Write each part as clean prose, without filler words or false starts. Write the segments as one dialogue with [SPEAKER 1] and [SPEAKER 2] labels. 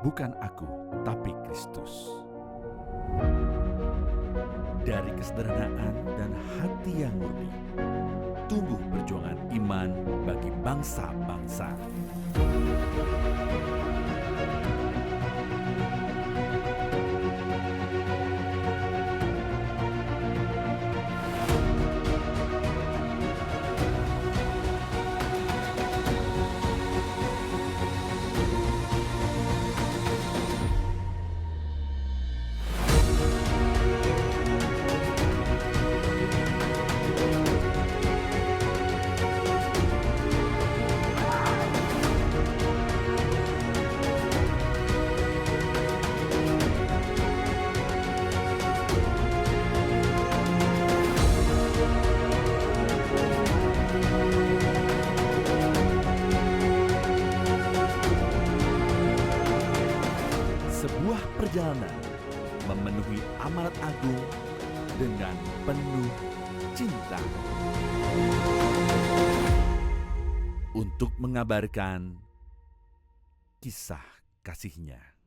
[SPEAKER 1] bukan aku, tapi Kristus. Dari kesederhanaan dan hati yang murni, tumbuh perjuangan iman bagi bangsa-bangsa. Sebuah perjalanan memenuhi amanat agung dengan penuh cinta. Untuk mengabarkan kisah kasihnya.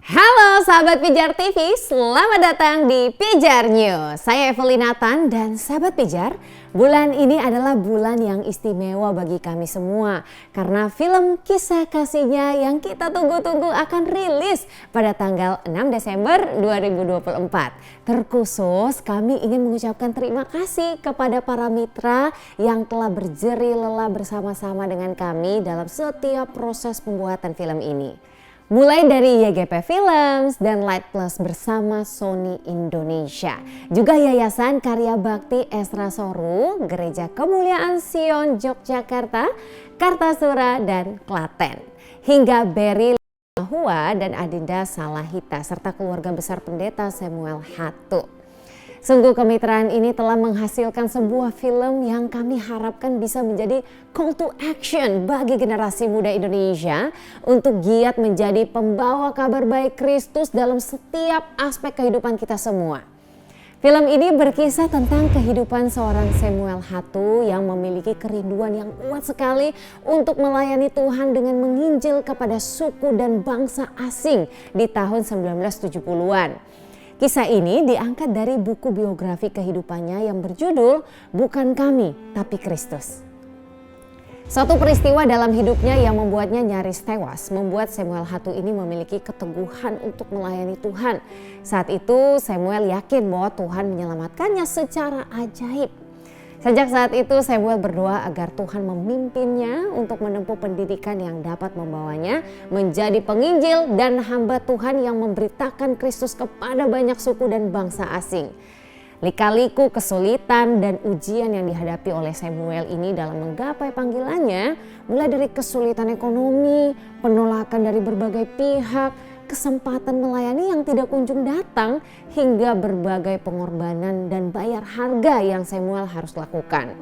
[SPEAKER 2] Halo sahabat Pijar TV, selamat datang di Pijar News. Saya Evelyn Nathan dan sahabat Pijar, bulan ini adalah bulan yang istimewa bagi kami semua. Karena film kisah kasihnya yang kita tunggu-tunggu akan rilis pada tanggal 6 Desember 2024. Terkhusus kami ingin mengucapkan terima kasih kepada para mitra yang telah berjeri lelah bersama-sama dengan kami dalam setiap proses pembuatan film ini. Mulai dari YGP Films dan Light Plus bersama Sony Indonesia. Juga Yayasan Karya Bakti Esra Soru, Gereja Kemuliaan Sion Yogyakarta, Kartasura dan Klaten. Hingga Berry Hua dan Adinda Salahita serta keluarga besar Pendeta Samuel Hatu. Sungguh kemitraan ini telah menghasilkan sebuah film yang kami harapkan bisa menjadi call to action bagi generasi muda Indonesia untuk giat menjadi pembawa kabar baik Kristus dalam setiap aspek kehidupan kita semua. Film ini berkisah tentang kehidupan seorang Samuel Hatu yang memiliki kerinduan yang kuat sekali untuk melayani Tuhan dengan menginjil kepada suku dan bangsa asing di tahun 1970-an. Kisah ini diangkat dari buku biografi kehidupannya yang berjudul Bukan Kami, Tapi Kristus. Suatu peristiwa dalam hidupnya yang membuatnya nyaris tewas membuat Samuel Hatu ini memiliki keteguhan untuk melayani Tuhan. Saat itu Samuel yakin bahwa Tuhan menyelamatkannya secara ajaib. Sejak saat itu Samuel berdoa agar Tuhan memimpinnya untuk menempuh pendidikan yang dapat membawanya menjadi penginjil dan hamba Tuhan yang memberitakan Kristus kepada banyak suku dan bangsa asing. Lika-liku kesulitan dan ujian yang dihadapi oleh Samuel ini dalam menggapai panggilannya mulai dari kesulitan ekonomi, penolakan dari berbagai pihak, kesempatan melayani yang tidak kunjung datang hingga berbagai pengorbanan dan bayar harga yang Samuel harus lakukan.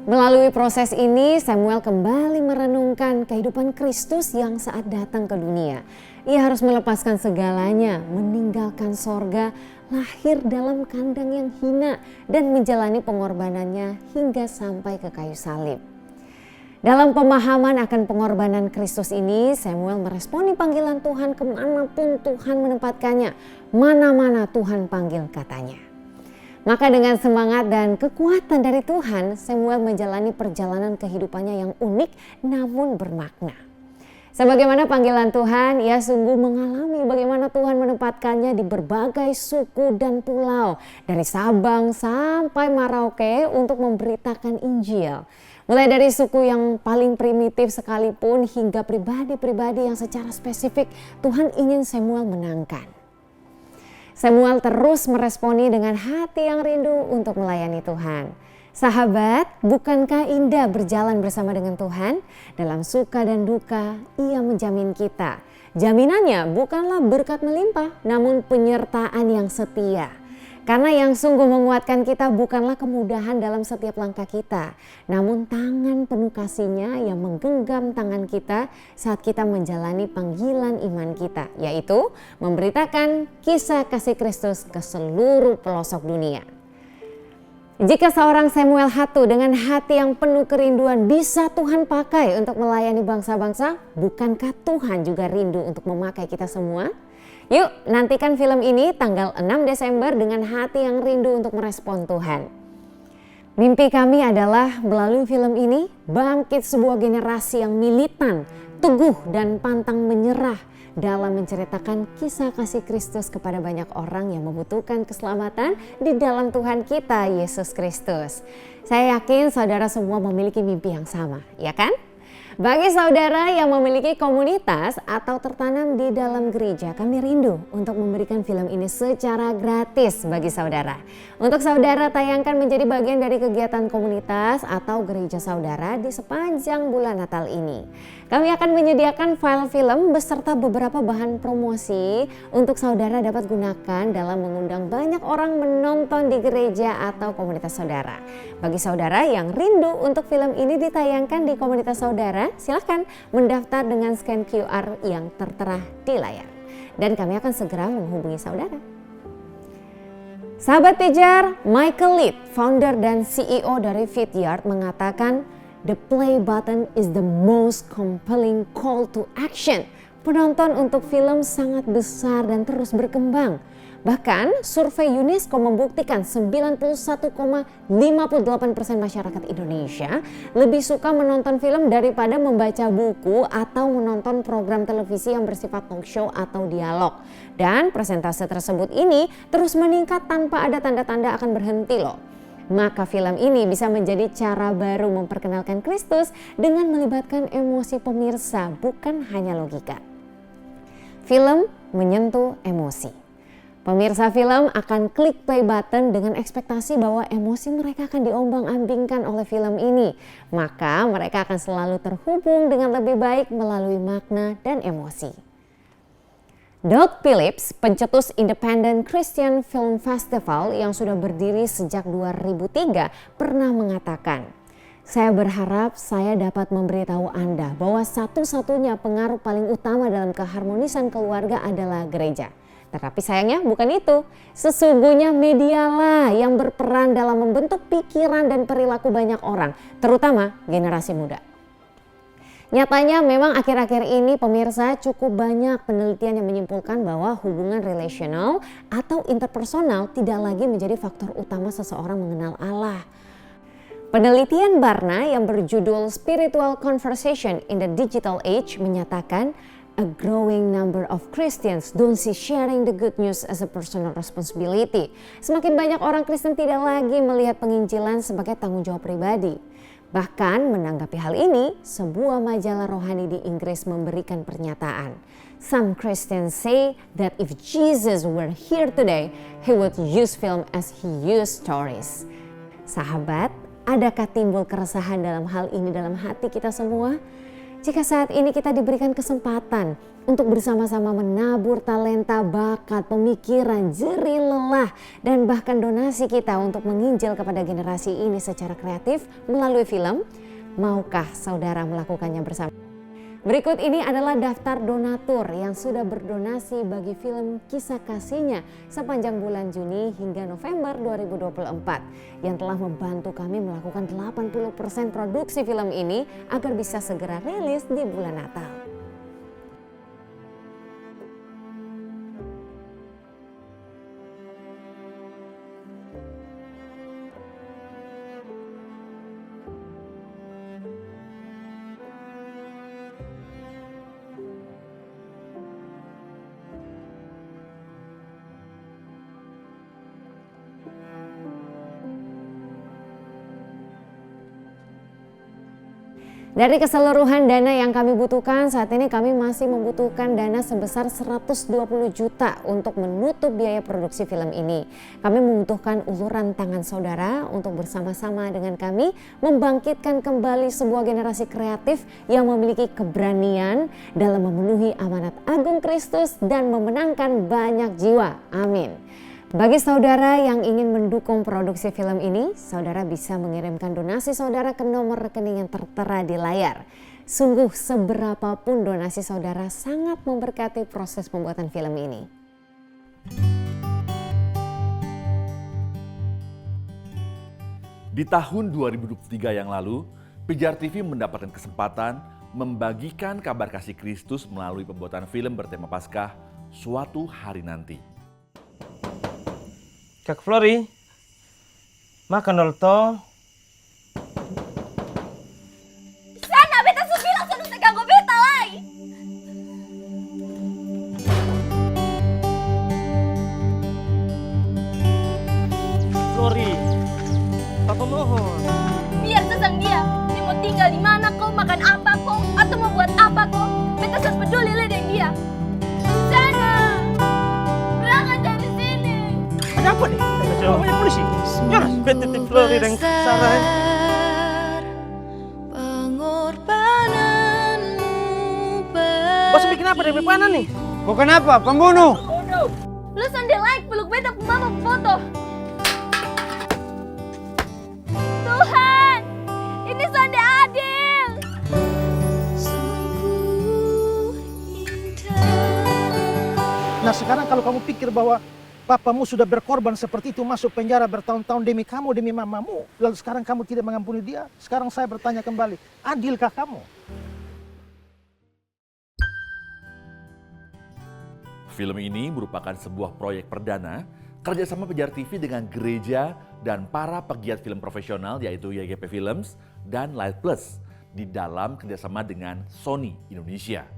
[SPEAKER 2] Melalui proses ini Samuel kembali merenungkan kehidupan Kristus yang saat datang ke dunia. Ia harus melepaskan segalanya, meninggalkan sorga, lahir dalam kandang yang hina dan menjalani pengorbanannya hingga sampai ke kayu salib. Dalam pemahaman akan pengorbanan Kristus ini, Samuel meresponi panggilan Tuhan kemanapun Tuhan menempatkannya. Mana-mana Tuhan panggil katanya. Maka dengan semangat dan kekuatan dari Tuhan, Samuel menjalani perjalanan kehidupannya yang unik namun bermakna. Sebagaimana panggilan Tuhan, ia sungguh mengalami bagaimana Tuhan menempatkannya di berbagai suku dan pulau. Dari Sabang sampai Merauke untuk memberitakan Injil. Mulai dari suku yang paling primitif sekalipun hingga pribadi-pribadi yang secara spesifik Tuhan ingin Samuel menangkan. Samuel terus meresponi dengan hati yang rindu untuk melayani Tuhan. Sahabat, bukankah indah berjalan bersama dengan Tuhan? Dalam suka dan duka, Ia menjamin kita. Jaminannya bukanlah berkat melimpah, namun penyertaan yang setia. Karena yang sungguh menguatkan kita bukanlah kemudahan dalam setiap langkah kita, namun tangan penuh kasih-Nya yang menggenggam tangan kita saat kita menjalani panggilan iman kita, yaitu memberitakan kisah kasih Kristus ke seluruh pelosok dunia. Jika seorang Samuel Hatu dengan hati yang penuh kerinduan bisa Tuhan pakai untuk melayani bangsa-bangsa, bukankah Tuhan juga rindu untuk memakai kita semua? Yuk nantikan film ini tanggal 6 Desember dengan hati yang rindu untuk merespon Tuhan. Mimpi kami adalah melalui film ini bangkit sebuah generasi yang militan, teguh dan pantang menyerah dalam menceritakan kisah kasih Kristus kepada banyak orang yang membutuhkan keselamatan di dalam Tuhan kita Yesus Kristus. Saya yakin saudara semua memiliki mimpi yang sama, ya kan? Bagi saudara yang memiliki komunitas atau tertanam di dalam gereja, kami rindu untuk memberikan film ini secara gratis bagi saudara. Untuk saudara tayangkan menjadi bagian dari kegiatan komunitas atau gereja saudara di sepanjang bulan Natal ini. Kami akan menyediakan file film beserta beberapa bahan promosi untuk saudara dapat gunakan dalam mengundang banyak orang menonton di gereja atau komunitas saudara. Bagi saudara yang rindu untuk film ini ditayangkan di komunitas saudara, silakan mendaftar dengan scan QR yang tertera di layar. Dan kami akan segera menghubungi saudara. Sahabat Pijar, Michael Lead, founder dan CEO dari Vidyard mengatakan, "The play button is the most compelling call to action." Penonton untuk film sangat besar dan terus berkembang. Bahkan survei UNESCO membuktikan 91,58% masyarakat Indonesia lebih suka menonton film daripada membaca buku atau menonton program televisi yang bersifat talk show atau dialog. Dan persentase tersebut ini terus meningkat tanpa ada tanda-tanda akan berhenti loh. Maka film ini bisa menjadi cara baru memperkenalkan Kristus dengan melibatkan emosi pemirsa, bukan hanya logika. Film menyentuh emosi. Pemirsa film akan klik play button dengan ekspektasi bahwa emosi mereka akan diombang-ambingkan oleh film ini. Maka mereka akan selalu terhubung dengan lebih baik melalui makna dan emosi. Doug Phillips, pencetus Independent Christian Film Festival yang sudah berdiri sejak 2003, pernah mengatakan, "Saya berharap saya dapat memberitahu Anda bahwa satu-satunya pengaruh paling utama dalam keharmonisan keluarga adalah gereja. Tetapi sayangnya bukan itu. Sesungguhnya medialah yang berperan dalam membentuk pikiran dan perilaku banyak orang, terutama generasi muda." Nyatanya memang akhir-akhir ini pemirsa cukup banyak penelitian yang menyimpulkan bahwa hubungan relasional atau interpersonal tidak lagi menjadi faktor utama seseorang mengenal Allah. Penelitian Barna yang berjudul Spiritual Conversation in the Digital Age menyatakan a growing number of Christians don't see sharing the good news as a personal responsibility. Semakin banyak orang Kristen tidak lagi melihat penginjilan sebagai tanggung jawab pribadi. Bahkan menanggapi hal ini, sebuah majalah rohani di Inggris memberikan pernyataan. Some Christians say that if Jesus were here today, he would use film as he used stories. Sahabat, adakah timbul keresahan dalam hal ini dalam hati kita semua? Jika saat ini kita diberikan kesempatan untuk bersama-sama menabur talenta, bakat, pemikiran, jerih lelah, dan bahkan donasi kita untuk menginjil kepada generasi ini secara kreatif melalui film, maukah saudara melakukannya bersama? Berikut ini adalah daftar donatur yang sudah berdonasi bagi film kisah kasihnya sepanjang bulan Juni hingga November 2024 yang telah membantu kami melakukan 80% produksi film ini agar bisa segera rilis di bulan Natal. Dari keseluruhan dana yang kami butuhkan, saat ini kami masih membutuhkan dana sebesar 120 juta untuk menutup biaya produksi film ini. Kami membutuhkan uluran tangan saudara untuk bersama-sama dengan kami membangkitkan kembali sebuah generasi kreatif yang memiliki keberanian dalam memenuhi amanat agung Kristus dan memenangkan banyak jiwa. Amin. Bagi saudara yang ingin mendukung produksi film ini, saudara bisa mengirimkan donasi saudara ke nomor rekening yang tertera di layar. Sungguh seberapapun donasi saudara sangat memberkati proses pembuatan film ini.
[SPEAKER 1] Di tahun 2023 yang lalu, Pijar TV mendapatkan kesempatan membagikan kabar kasih Kristus melalui pembuatan film bertema Paskah Suatu Hari Nanti.
[SPEAKER 3] Kak Flori, makan dulu toh.
[SPEAKER 4] Sana, beta su bilang sudah teganggu beta lai.
[SPEAKER 3] Flori, Papa mohon.
[SPEAKER 4] Biar sesang dia mau tinggal di mana kok, makan apa kok, atau mau buat apa kok. Beta sudah peduli dengan dia. Sana, berangkat dari sini.
[SPEAKER 3] Ada apa nih? Coba banyak polisi. Yaudah, bete Flori dan Sarah. Bos bikin apa dari panan nih?
[SPEAKER 5] Kok kenapa? Pembunuh?
[SPEAKER 4] Lu sonde like peluk beta mama foto. Tuhan, ini sonde adil.
[SPEAKER 5] Nah sekarang kalau kamu pikir bahwa papamu sudah berkorban seperti itu, masuk penjara bertahun-tahun demi kamu, demi mamamu, lalu sekarang kamu tidak mengampuni dia, sekarang saya bertanya kembali, adilkah kamu?
[SPEAKER 1] Film ini merupakan sebuah proyek perdana kerjasama Pijar TV dengan gereja dan para pegiat film profesional yaitu YGP Films dan Light Plus di dalam kerjasama dengan Sony Indonesia.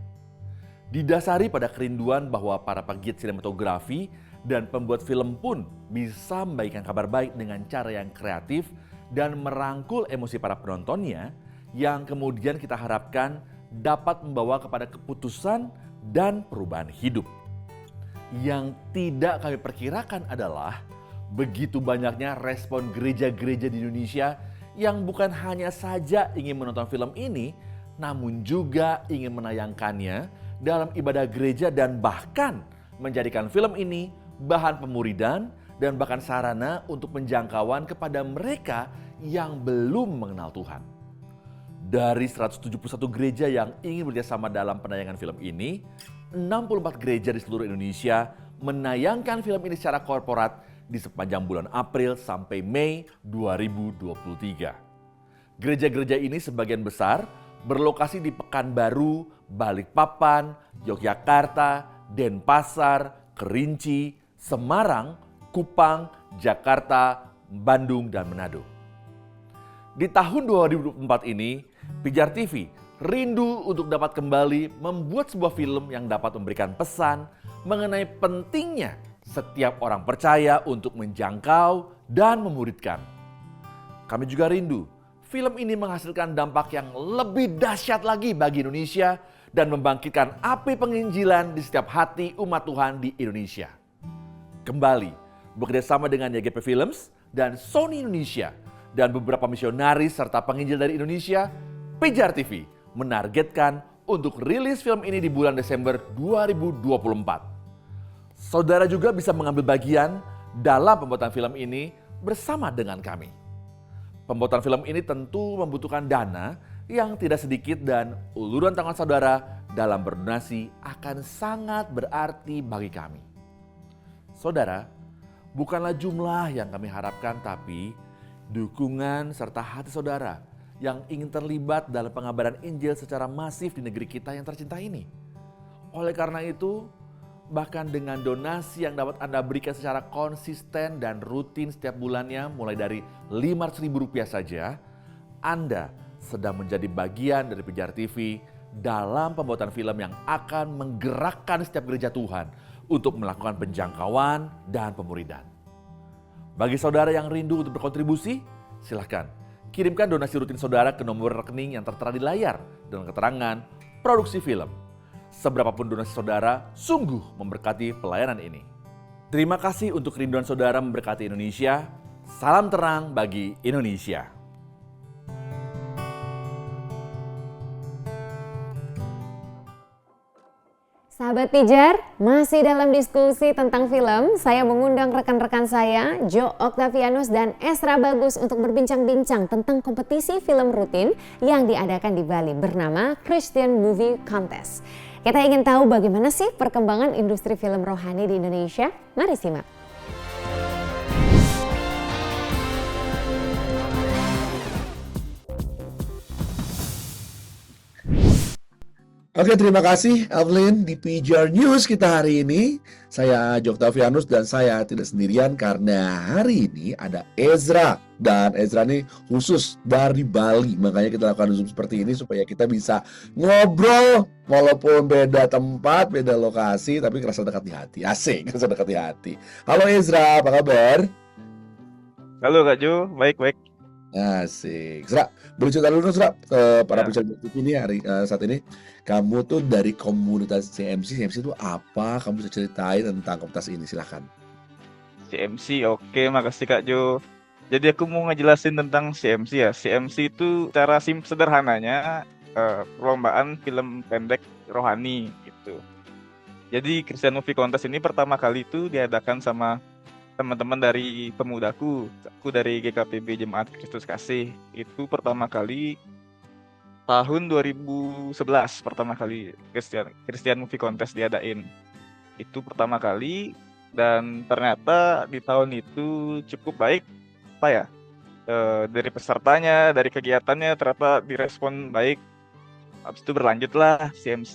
[SPEAKER 1] Didasari pada kerinduan bahwa para pegiat sinematografi dan pembuat film pun bisa membagikan kabar baik dengan cara yang kreatif dan merangkul emosi para penontonnya yang kemudian kita harapkan dapat membawa kepada keputusan dan perubahan hidup. Yang tidak kami perkirakan adalah begitu banyaknya respon gereja-gereja di Indonesia yang bukan hanya saja ingin menonton film ini, namun juga ingin menayangkannya dalam ibadah gereja dan bahkan menjadikan film ini bahan pemuridan dan bahkan sarana untuk penjangkauan kepada mereka yang belum mengenal Tuhan. Dari 171 gereja yang ingin bekerjasama dalam penayangan film ini, 64 gereja di seluruh Indonesia menayangkan film ini secara korporat di sepanjang bulan April sampai Mei 2023. Gereja-gereja ini sebagian besar berlokasi di Pekanbaru, Balikpapan, Yogyakarta, Denpasar, Kerinci, Semarang, Kupang, Jakarta, Bandung, dan Manado. Di tahun 2024 ini, Pijar TV rindu untuk dapat kembali membuat sebuah film yang dapat memberikan pesan mengenai pentingnya setiap orang percaya untuk menjangkau dan memuridkan. Kami juga rindu film ini menghasilkan dampak yang lebih dahsyat lagi bagi Indonesia dan membangkitkan api penginjilan di setiap hati umat Tuhan di Indonesia. Kembali bekerjasama dengan YGP Films dan Sony Indonesia dan beberapa misionaris serta penginjil dari Indonesia, Pijar TV menargetkan untuk rilis film ini di bulan Desember 2024. Saudara juga bisa mengambil bagian dalam pembuatan film ini bersama dengan kami. Pembuatan film ini tentu membutuhkan dana yang tidak sedikit dan uluran tangan saudara dalam berdonasi akan sangat berarti bagi kami. Saudara, bukanlah jumlah yang kami harapkan, tapi dukungan serta hati saudara yang ingin terlibat dalam pengabaran Injil secara masif di negeri kita yang tercinta ini. Oleh karena itu, bahkan dengan donasi yang dapat Anda berikan secara konsisten dan rutin setiap bulannya mulai dari Rp500.000 saja, Anda sedang menjadi bagian dari Pijar TV dalam pembuatan film yang akan menggerakkan setiap gereja Tuhan untuk melakukan penjangkauan dan pemuridan. Bagi saudara yang rindu untuk berkontribusi, silakan kirimkan donasi rutin saudara ke nomor rekening yang tertera di layar dengan keterangan produksi film. Seberapapun donasi saudara sungguh memberkati pelayanan ini. Terima kasih untuk kerinduan saudara memberkati Indonesia. Salam terang bagi Indonesia.
[SPEAKER 2] Sahabat Pijar, masih dalam diskusi tentang film, saya mengundang rekan-rekan saya, Jo Octavianus dan Esra Bagus untuk berbincang-bincang tentang kompetisi film rutin yang diadakan di Bali bernama Christian Movie Contest. Kita ingin tahu bagaimana sih perkembangan industri film rohani di Indonesia? Mari simak.
[SPEAKER 6] Oke, terima kasih Evelyn di PJR News kita hari ini. Saya Jo Octavianus dan saya tidak sendirian karena hari ini ada Ezra. Dan Ezra ini khusus dari Bali, makanya kita lakukan Zoom seperti ini supaya kita bisa ngobrol walaupun beda tempat, beda lokasi, tapi kerasa dekat di hati. Asik, kerasa dekat di hati. Halo Ezra, apa kabar?
[SPEAKER 3] Halo Kak Jo, baik-baik.
[SPEAKER 6] Asik. Ezra, boleh cerita dulu Ezra ke para
[SPEAKER 3] Ya.
[SPEAKER 6] pencari TV ini saat ini. Kamu tuh dari komunitas CMC. CMC itu apa? Kamu bisa ceritain tentang komunitas ini, silahkan.
[SPEAKER 3] CMC, oke, makasih Kak Jo. Jadi aku mau ngejelasin tentang CMC ya. CMC itu cara sederhananya perlombaan film pendek rohani gitu. Jadi Christian Movie Contest ini pertama kali itu diadakan sama teman-teman dari pemudaku. Aku dari GKPB Jemaat Kristus Kasih. Itu pertama kali tahun 2011 pertama kali Christian Movie Contest diadain. Itu pertama kali dan ternyata di tahun itu cukup baik apa ya, dari pesertanya, dari kegiatannya ternyata direspon baik. Habis itu berlanjutlah CMC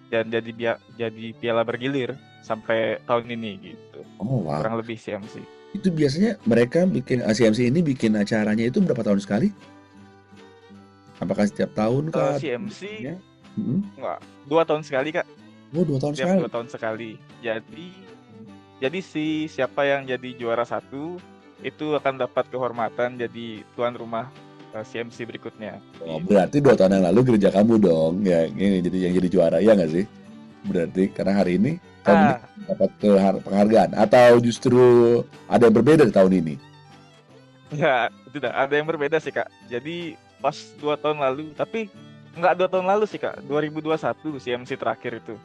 [SPEAKER 3] dan jadi piala bergilir sampai tahun ini gitu.
[SPEAKER 6] Oh wow.
[SPEAKER 3] Kurang lebih CMC.
[SPEAKER 6] Itu biasanya mereka bikin CMC ini bikin acaranya itu berapa tahun sekali? Apakah setiap tahun kah?
[SPEAKER 3] CMC
[SPEAKER 6] Hmm.
[SPEAKER 3] enggak, 2 tahun sekali Kak.
[SPEAKER 6] Oh, 2 tahun
[SPEAKER 3] Setiap
[SPEAKER 6] sekali.
[SPEAKER 3] 2 tahun sekali. Jadi siapa yang jadi juara 1 itu akan dapat kehormatan jadi tuan rumah CMC berikutnya.
[SPEAKER 6] Oh, berarti 2 tahun yang lalu gereja kamu dong ya ini yang jadi juara, ya nggak sih? Berarti karena hari ini kamu
[SPEAKER 3] Ah,
[SPEAKER 6] dapat penghargaan atau justru ada yang berbeda di tahun ini?
[SPEAKER 3] ya tidak ada yang berbeda sih Kak. Jadi pas 2 tahun lalu, tapi enggak 2 tahun lalu sih Kak. 2021 CMC terakhir itu.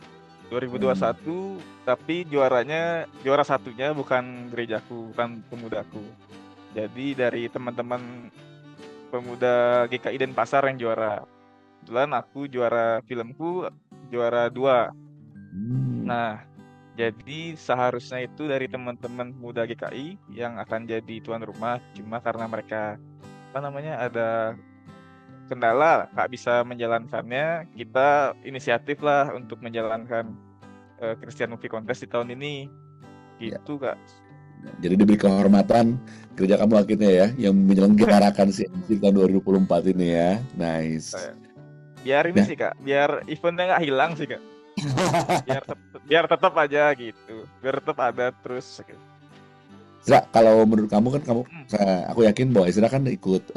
[SPEAKER 3] 2021 tapi juara satunya bukan gerejaku, bukan pemudaku. Jadi dari teman-teman pemuda GKI Denpasar yang juara. Kebetulan aku juara filmku juara 2.
[SPEAKER 6] Hmm.
[SPEAKER 3] Nah, jadi seharusnya itu dari teman-teman pemuda GKI yang akan jadi tuan rumah, cuma karena mereka ada kendala nggak bisa menjalankannya, kita inisiatif lah untuk menjalankan Christian Movie Contest di tahun ini
[SPEAKER 6] Ya.
[SPEAKER 3] gitu Kak.
[SPEAKER 6] Jadi diberi kehormatan gereja kamu akhirnya ya yang menyelenggarakan CMC tahun 2024 ini ya. Nice.
[SPEAKER 3] Biar ini
[SPEAKER 6] Nah.
[SPEAKER 3] sih Kak, biar eventnya nggak hilang sih Kak. biar tetap aja gitu, biar tetap ada terus gitu.
[SPEAKER 6] Ezra, kalau menurut kamu kan aku yakin bahwa Ezra kan ikut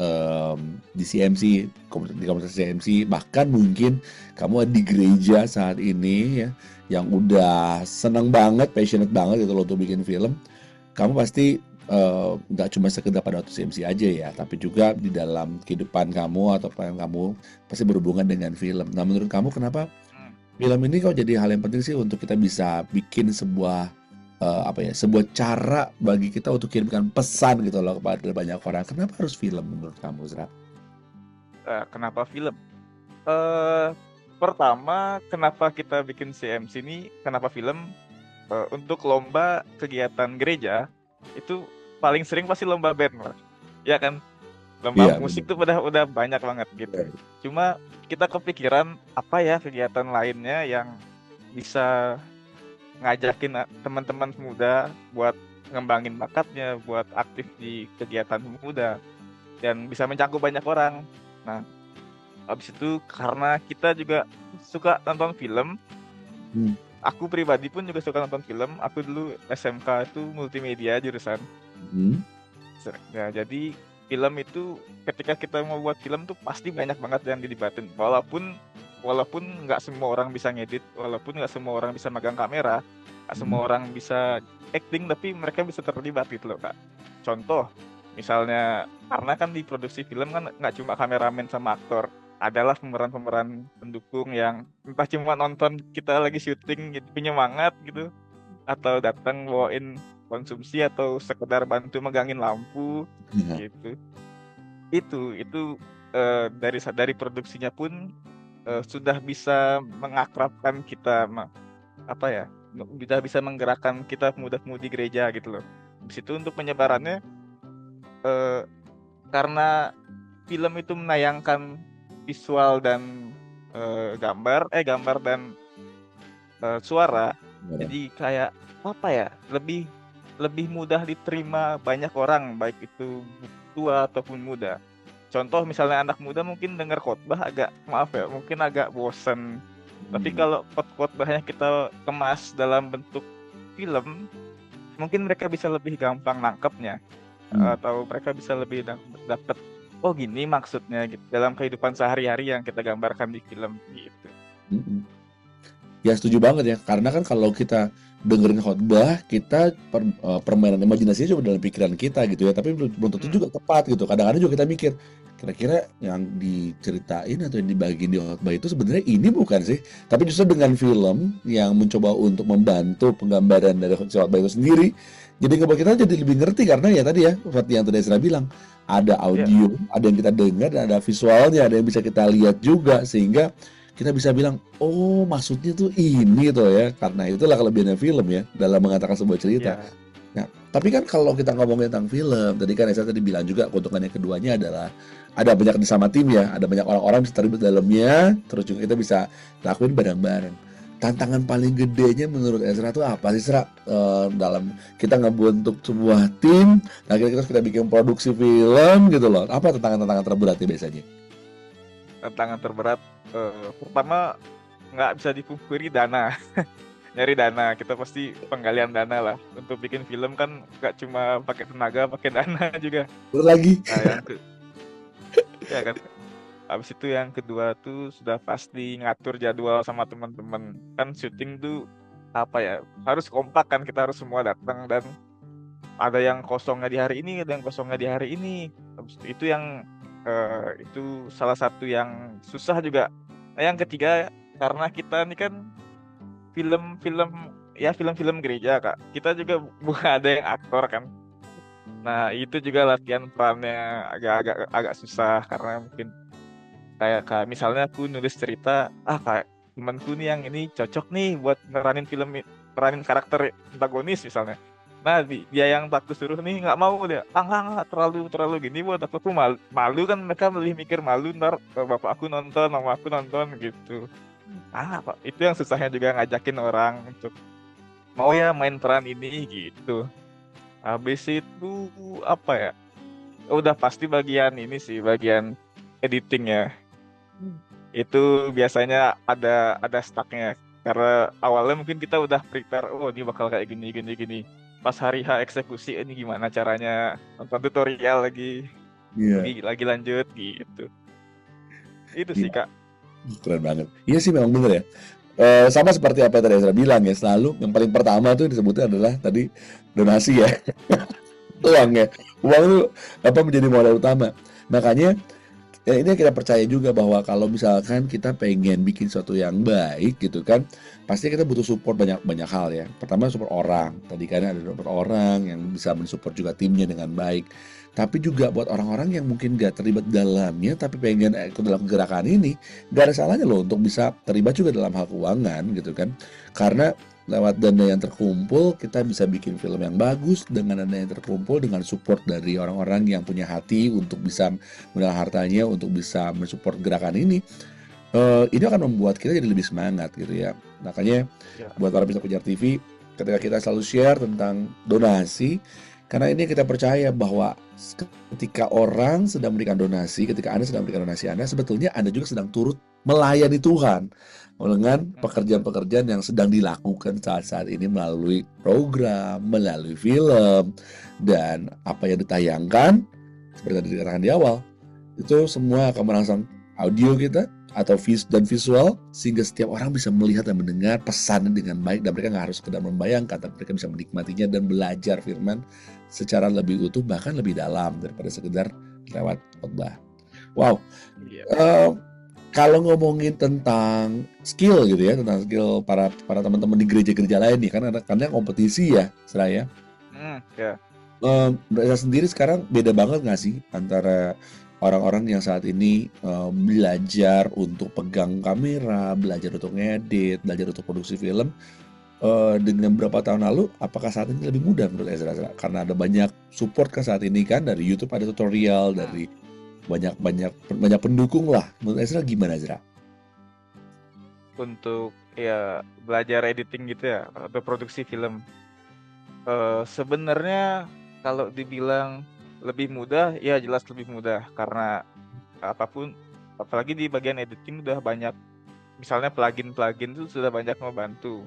[SPEAKER 6] di CMC, di komunitas CMC, bahkan mungkin kamu di gereja saat ini ya, yang udah seneng banget, passionate banget gitu loh untuk bikin film. Kamu pasti nggak cuma sekedar pada waktu CMC aja ya, tapi juga di dalam kehidupan kamu atau apa yang kamu pasti berhubungan dengan film. Nah, menurut kamu kenapa film ini kok jadi hal yang penting sih untuk kita bisa bikin sebuah sebuah cara bagi kita untuk kirimkan pesan gitu loh kepada banyak orang. Kenapa harus film menurut kamu, Ezra?
[SPEAKER 3] Kenapa film? Pertama, kenapa kita bikin CMC ini? Kenapa film? Untuk lomba kegiatan gereja itu paling sering pasti lomba band lah, ya kan? Lomba
[SPEAKER 6] Iya,
[SPEAKER 3] musik tuh udah banyak banget gitu.
[SPEAKER 6] Iya.
[SPEAKER 3] Cuma kita kepikiran apa ya kegiatan lainnya yang bisa ngajakin teman-teman muda buat ngembangin bakatnya, buat aktif di kegiatan muda dan bisa mencakup banyak orang. Nah, habis itu karena kita juga suka nonton film. Aku pribadi pun juga suka nonton film. Aku dulu SMK itu multimedia jurusan. Nah, jadi film itu ketika kita mau buat film tuh pasti banyak banget yang dilibatin. Walaupun nggak semua orang bisa ngedit, walaupun nggak semua orang bisa megang kamera, nggak semua orang bisa acting, tapi mereka bisa terlibat gitu loh Kak. Contoh, misalnya karena kan di produksi film kan nggak cuma kameramen sama aktor, adalah pemeran-pemeran pendukung yang entah cuma nonton kita lagi syuting gitu penyemangat gitu, atau datang bawain konsumsi atau sekedar bantu megangin lampu
[SPEAKER 6] Iya.
[SPEAKER 3] gitu. Itu dari produksinya pun sudah bisa mengakrabkan kita apa ya, bisa menggerakkan kita pemuda-pemudi gereja gitu loh. Di situ untuk penyebarannya eh, karena film itu menayangkan visual dan gambar dan suara,
[SPEAKER 6] Benar.
[SPEAKER 3] jadi kayak apa ya, lebih lebih mudah diterima banyak orang, baik itu tua ataupun muda. Contoh misalnya anak muda mungkin dengar khotbah agak, maaf ya, mungkin agak bosen. Tapi kalau khotbahnya kita kemas dalam bentuk film, mungkin mereka bisa lebih gampang nangkepnya, atau mereka bisa lebih dapat, oh gini maksudnya gitu dalam kehidupan sehari-hari yang kita gambarkan di film gitu.
[SPEAKER 6] Mm-mm. Ya setuju banget ya, karena kan kalau kita dengerin khotbah, kita permainan imajinasinya cuma dalam pikiran kita gitu ya, tapi belum tentu juga tepat gitu. Kadang-kadang juga kita mikir, kira-kira yang diceritain atau yang dibagiin di khotbah itu sebenarnya ini bukan sih? Tapi justru dengan film yang mencoba untuk membantu penggambaran dari khotbah itu sendiri, jadi ngebuat kita jadi lebih ngerti, karena ya tadi ya, seperti yang tadi Ezra bilang, ada audio, ada yang kita dengar, dan ada visualnya, ada yang bisa kita lihat juga, sehingga kita bisa bilang, oh maksudnya tuh ini tuh ya, karena itulah kelebihannya film ya dalam mengatakan sebuah cerita.
[SPEAKER 3] Ya,
[SPEAKER 6] Nah, tapi kan kalau kita ngomongin tentang film, tadi kan Esa tadi bilang juga keuntungan yang keduanya adalah ada banyak kerjasama tim ya, ada banyak orang-orang bisa terlibat dalamnya, terus juga kita bisa lakuin bareng-bareng. Tantangan paling gedenya menurut Ezra tuh apa sih, Esra? Dalam kita ngebentuk sebuah tim, akhirnya kita bikin produksi film gitu loh. Apa tantangan-tantangan terberatnya biasanya?
[SPEAKER 3] tantangan terberat pertama nggak bisa dipungkiri dana. Nyari dana, kita pasti penggalian dana lah. Untuk bikin film kan nggak cuma pakai tenaga, pakai dana juga.
[SPEAKER 6] Terus lagi?
[SPEAKER 3] Nah, ya kan. Habis itu yang kedua tuh sudah pasti ngatur jadwal sama teman-teman. Kan syuting tuh apa ya, harus kompak kan, kita harus semua datang, dan ada yang kosongnya di hari ini, ada yang kosongnya di hari ini. Habis itu yang itu salah satu yang susah juga. Nah, yang ketiga, karena kita ini kan film-film gereja Kak. Kita juga bukan ada yang aktor kan. Nah, itu juga latihan perannya agak susah, karena mungkin kayak misalnya aku nulis cerita, kayak temanku nih yang ini cocok nih buat meranin karakter antagonis misalnya. Nah, dia yang takut suruh nih nggak mau, dia nggak terlalu gini buat aku tuh malu kan, mereka lebih mikir malu ntar bapak aku nonton, mama aku nonton gitu. Pak, itu yang susahnya juga, ngajakin orang untuk mau ya main peran ini gitu. Habis itu apa ya? Udah pasti bagian ini sih, bagian editing ya. Itu biasanya ada stucknya, karena awalnya mungkin kita udah prepare, oh ini bakal kayak gini. Pas hari H eksekusi, ini gimana caranya, nonton tutorial lagi lanjut gitu. Itu sih Kak.
[SPEAKER 6] Keren banget. Iya sih, memang bener ya. Sama seperti apa yang tadi Ezra bilang ya, selalu yang paling pertama tuh disebutnya adalah tadi donasi ya. Uang itu menjadi modal utama. Makanya ini yang kita percaya juga, bahwa kalau misalkan kita pengen bikin sesuatu yang baik gitu kan, pasti kita butuh support banyak hal ya. Pertama support orang, tadi kan ada support orang yang bisa mensupport juga timnya dengan baik. Tapi juga buat orang-orang yang mungkin gak terlibat dalamnya tapi pengen ikut dalam gerakan ini, gak ada salahnya loh untuk bisa terlibat juga dalam hal keuangan gitu kan. Karena lewat dana yang terkumpul kita bisa bikin film yang bagus, dengan dana yang terkumpul, dengan support dari orang-orang yang punya hati untuk bisa menahan hartanya untuk bisa mensupport gerakan ini. Ini akan membuat kita jadi lebih semangat gitu ya. Makanya buat para pemirsa Pijar TV, ketika kita selalu share tentang donasi, karena ini kita percaya bahwa ketika orang sedang memberikan donasi, ketika Anda sedang memberikan donasi Anda, sebetulnya Anda juga sedang turut melayani Tuhan dengan pekerjaan-pekerjaan yang sedang dilakukan saat-saat ini melalui program, melalui film, dan apa yang ditayangkan, seperti yang dikatakan di awal, itu semua akan merangsang audio kita atau visual, sehingga setiap orang bisa melihat dan mendengar pesan dengan baik, dan mereka nggak harus sekedar membayangkan, tapi mereka bisa menikmatinya dan belajar firman secara lebih utuh, bahkan lebih dalam daripada sekedar lewat khotbah. Wow. Kalau ngomongin tentang skill gitu ya, tentang skill para teman-teman di gereja-gereja lain nih, kan karena kompetisi ya, Seraya.
[SPEAKER 3] Ya.
[SPEAKER 6] Mereka sendiri sekarang beda banget nggak sih antara orang-orang yang saat ini belajar untuk pegang kamera, belajar untuk ngedit, belajar untuk produksi film dengan beberapa tahun lalu, apakah saat ini lebih mudah menurut Ezra? Karena ada banyak support kan saat ini kan, dari YouTube ada tutorial, dari banyak pendukung lah. Menurut Ezra gimana, Ezra?
[SPEAKER 3] Untuk ya belajar editing gitu ya atau produksi film, sebenarnya kalau dibilang lebih mudah, ya jelas lebih mudah karena apalagi di bagian editing udah banyak, misalnya plugin itu sudah banyak membantu.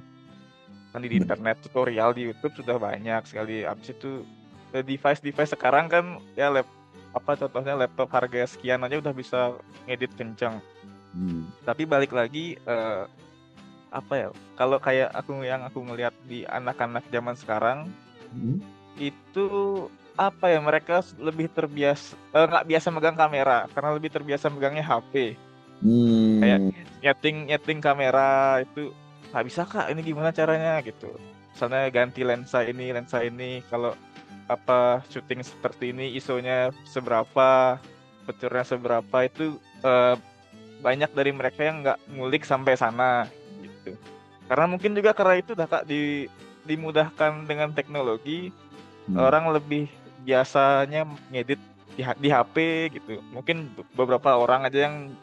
[SPEAKER 3] Kan di internet tutorial di YouTube sudah banyak sekali. Habis itu device sekarang kan ya contohnya laptop harga sekian aja udah bisa ngedit kencang. Tapi balik lagi kalau kayak yang aku ngelihat di anak-anak zaman sekarang itu mereka lebih terbiasa nggak biasa megang kamera karena lebih terbiasa megangnya HP. Kayak nyeting kamera itu nggak bisa kak, ini gimana caranya gitu. Misalnya ganti lensa ini, kalau syuting seperti ini ISO-nya seberapa, aperture-nya seberapa, itu banyak dari mereka yang nggak ngulik sampai sana gitu. Karena mungkin juga karena itu udah kak dimudahkan dengan teknologi, orang lebih biasanya ngedit di HP gitu. Mungkin beberapa orang aja yang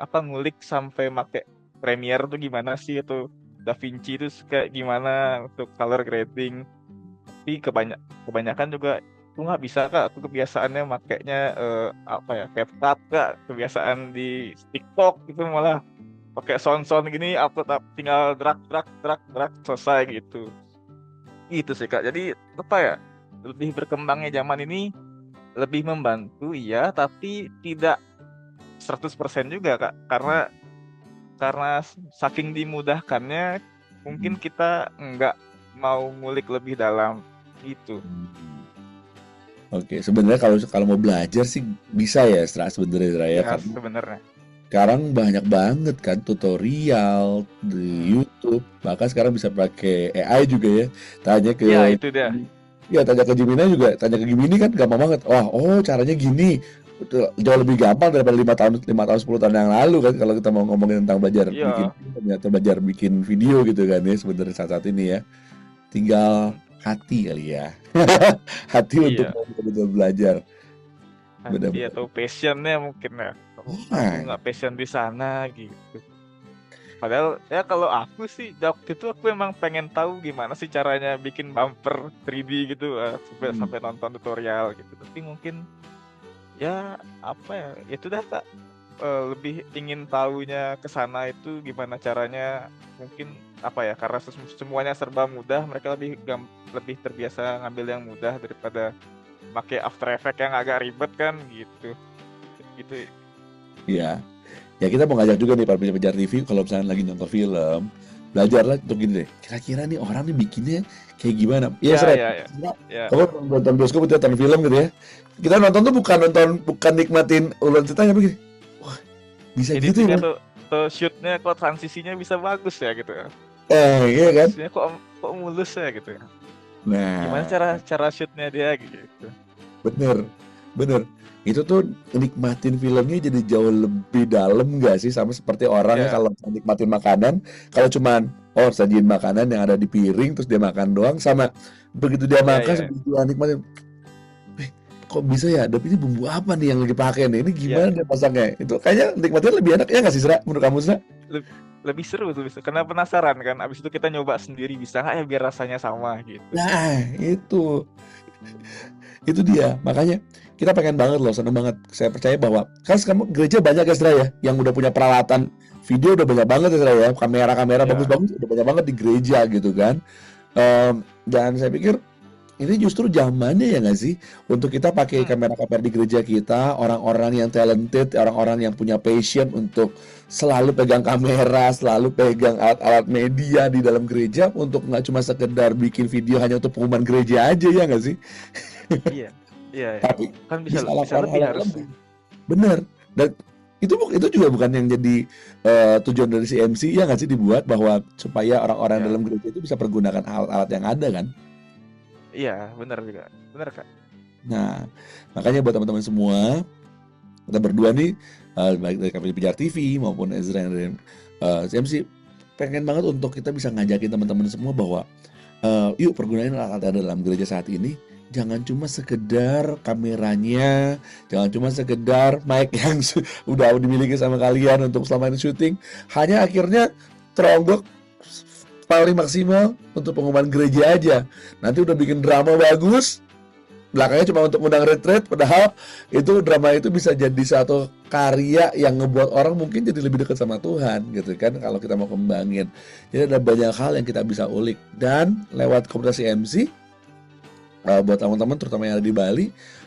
[SPEAKER 3] ngulik sampai make Premiere tuh gimana sih, itu DaVinci itu kayak gimana untuk color grading. Tapi kebanyakan juga aku nggak bisa kak, aku kebiasaannya makainya CapCut kak, kebiasaan di TikTok itu malah pakai sound gini, upload tinggal drag selesai gitu. Itu sih kak. Jadi lebih berkembangnya zaman ini lebih membantu iya, tapi tidak 100% juga kak, karena saking dimudahkannya mungkin kita nggak mau ngulik lebih dalam gitu.
[SPEAKER 6] Oke, sebenarnya kalau mau belajar sih bisa ya, sebenarnya ya,
[SPEAKER 3] Ya,
[SPEAKER 6] karena
[SPEAKER 3] sebenarnya.
[SPEAKER 6] sekarang banyak banget kan tutorial di YouTube, bahkan sekarang bisa pakai AI juga ya. Tanya ke
[SPEAKER 3] Ya, itu dia.
[SPEAKER 6] Ya, tanya ke Gemini juga, tanya ke Gemini kan gampang banget. Wah, caranya gini. Jauh lebih gampang daripada 5 tahun 10 tahun yang lalu kan, kalau kita mau ngomongin tentang belajar bikin video gitu kan ya, sebenarnya saat ini ya. Tinggal hati kali ya. Hati untuk betul-betul belajar.
[SPEAKER 3] Hati atau passionnya mungkin ya. Aku nggak passion di sana gitu. Padahal ya kalau aku sih waktu itu aku emang pengen tahu gimana sih caranya bikin bumper 3D gitu, sampai nonton tutorial gitu. Tapi mungkin ya itu dah kak, lebih ingin tahunya ke sana itu gimana caranya, mungkin karena semuanya serba mudah, mereka lebih terbiasa ngambil yang mudah daripada pakai After Effects yang agak ribet kan gitu.
[SPEAKER 6] Iya. Ya, kita mau ngajak juga nih para pengajar TV, kalau misalnya lagi nonton film, belajarlah untuk gini deh. Kira-kira nih orang nih bikinnya kayak gimana? Iya, kamu nonton bioskop itu nonton film gitu ya. Kita nonton tuh bukan nikmatin ulang ceritanya, begini. Wah, bisa gitu ya.
[SPEAKER 3] Tuh shootnya kok transisinya bisa bagus ya gitu ya.
[SPEAKER 6] Iya kan?
[SPEAKER 3] Kok mulus ya gitu ya.
[SPEAKER 6] Nah,
[SPEAKER 3] gimana cara shootnya dia gitu.
[SPEAKER 6] Bener. Itu tuh nikmatin filmnya jadi jauh lebih dalam gak sih, sama seperti orangnya kalau nikmatin makanan, kalau cuman sajiin makanan yang ada di piring terus dia makan doang, sama begitu dia makan sebelum dia nikmatin, kok bisa ya, tapi ini bumbu apa nih yang dipakai nih, ini gimana dia pasangnya, itu kayaknya nikmatin lebih enak ya nggak sih, Sra? Menurut kamu, Sra?
[SPEAKER 3] Lebih seru tuh, karena penasaran kan, abis itu kita nyoba sendiri, bisa nggak ya biar rasanya sama gitu.
[SPEAKER 6] Nah, itu dia, makanya kita pengen banget loh, seneng banget. Saya percaya bahwa kan kamu gereja banyak ya, Sra ya, yang udah punya peralatan video udah banyak banget ya, Sra ya, kamera bagus-bagus udah banyak banget di gereja gitu kan. Dan saya pikir ini justru zamannya ya nggak sih, untuk kita pakai kamera-kamera di gereja kita, orang-orang yang talented, orang-orang yang punya passion untuk selalu pegang kamera, selalu pegang alat-alat media di dalam gereja, untuk nggak cuma sekedar bikin video hanya untuk pengumuman gereja aja, ya nggak sih?
[SPEAKER 3] Iya.
[SPEAKER 6] Tapi
[SPEAKER 3] kan bisa
[SPEAKER 6] lakukan
[SPEAKER 3] lebih
[SPEAKER 6] hal
[SPEAKER 3] harus.
[SPEAKER 6] lebih. Bener. Dan Itu juga bukan yang jadi tujuan dari CMC ya nggak sih, dibuat bahwa supaya orang-orang
[SPEAKER 3] Ya,
[SPEAKER 6] dalam gereja itu bisa pergunakan alat-alat yang ada kan.
[SPEAKER 3] iya, benar juga. Benar, Kak.
[SPEAKER 6] Nah, makanya buat teman-teman semua, kita berdua nih, baik dari kami Pijar TV maupun Ezra yang dari CMC, pengen banget untuk kita bisa ngajakin teman-teman semua bahwa yuk pergunain alat-alat yang ada dalam gereja saat ini. Jangan cuma sekedar kameranya, jangan cuma sekedar mic yang udah dimiliki sama kalian untuk selama ini syuting. Hanya akhirnya teronggok paling maksimal untuk pengumuman gereja aja. Nanti udah bikin drama bagus, belakangnya cuma untuk undang retreat, padahal itu drama itu bisa jadi satu karya yang ngebuat orang mungkin jadi lebih dekat sama Tuhan gitu kan, kalau kita mau kembangin. Jadi ada banyak hal yang kita bisa ulik, dan lewat komunitas CMC, buat teman-teman terutama yang ada di Bali,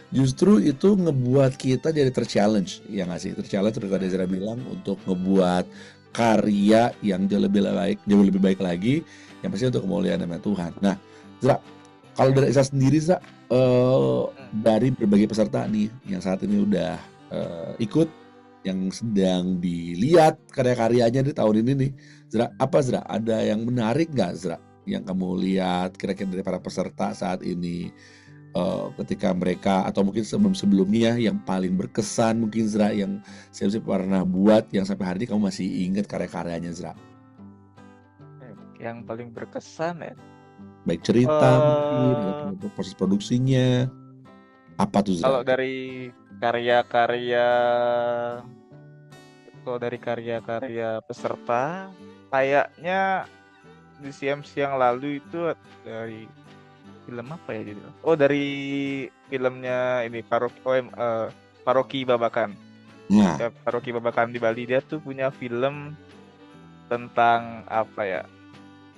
[SPEAKER 6] justru itu ngebuat kita jadi terchallenge, ya nggak sih? Terchallenge seperti tadi Ezra bilang, untuk ngebuat karya yang jauh lebih baik lagi, yang pasti untuk kemuliaan nama Tuhan. Nah, Ezra, kalau dari Ezra sendiri, Ezra, dari berbagai peserta nih yang saat ini udah ikut, yang sedang dilihat karya-karyanya di tahun ini nih, Ezra, Ezra, ada yang menarik nggak, Ezra, yang kamu lihat kira-kira dari para peserta saat ini, ketika mereka atau mungkin sebelum-sebelumnya yang paling berkesan mungkin, Ezra, yang saya pernah buat yang sampai hari ini kamu masih ingat karya-karyanya, Ezra?
[SPEAKER 3] Yang paling berkesan ya.
[SPEAKER 6] Baik cerita mungkin atau proses produksinya, apa tuh, Ezra?
[SPEAKER 3] Kalau dari karya-karya peserta, kayaknya di CMC yang lalu itu dari film apa ya gitu. Oh, dari filmnya ini Paroki Babakan.
[SPEAKER 6] Nah,
[SPEAKER 3] Ya, Paroki Babakan di Bali, dia tuh punya film tentang apa ya?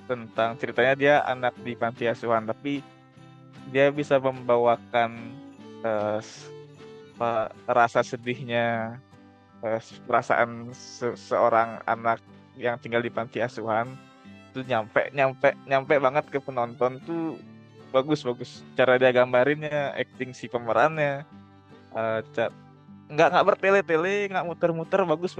[SPEAKER 3] Tentang ceritanya dia anak di panti asuhan, tapi dia bisa membawakan rasa sedihnya, perasaan seorang anak yang tinggal di panti asuhan. Itu nyampe banget ke penonton tuh. Bagus cara dia gambarinnya, acting si pemerannya, nggak bertele-tele, nggak muter-muter, bagus.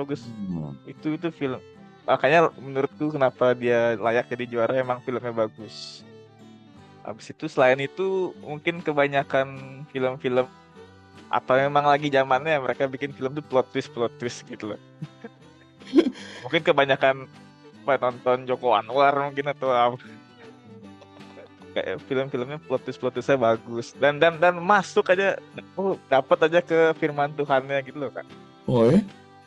[SPEAKER 3] Itu film, makanya menurutku kenapa dia layak jadi juara, emang filmnya bagus. Habis itu selain itu mungkin kebanyakan film-film atau memang lagi zamannya mereka bikin film tuh plot twist gitu loh. Mungkin kebanyakan nonton Joko Anwar mungkin atau apa. Kayak film-filmnya plot twist-nya bagus, dan masuk aja, dapat aja ke firman Tuhannya gitu loh, Kak.
[SPEAKER 6] oh ya,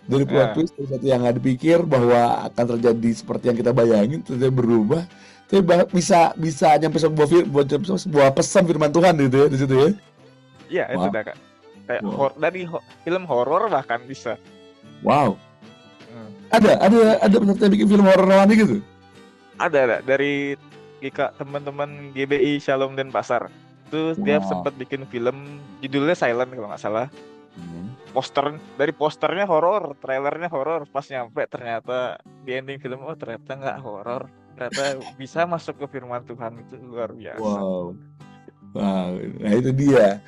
[SPEAKER 6] dari plot twist sesuatu yang nggak dipikir bahwa akan terjadi seperti yang kita bayangin, ternyata berubah, tapi bisa nyampe sebuah pesan firman Tuhan gitu ya di situ ya.
[SPEAKER 3] Iya, itu
[SPEAKER 6] Wow.
[SPEAKER 3] dah, Kak. Kayak
[SPEAKER 6] Wow.
[SPEAKER 3] dari film horor bahkan bisa.
[SPEAKER 6] Wow. Ada peserta yang bikin film horor rohani gitu?
[SPEAKER 3] Ada dari teman-teman GBI Shalom Denpasar. Itu dia
[SPEAKER 6] Wow.
[SPEAKER 3] sempat bikin film judulnya Silent kalau nggak salah.
[SPEAKER 6] Hmm.
[SPEAKER 3] Dari posternya horor, trailernya horor, pas nyampe ternyata di ending film, oh ternyata nggak horor, ternyata bisa masuk ke firman Tuhan, itu luar biasa.
[SPEAKER 6] Wow. Nah itu dia.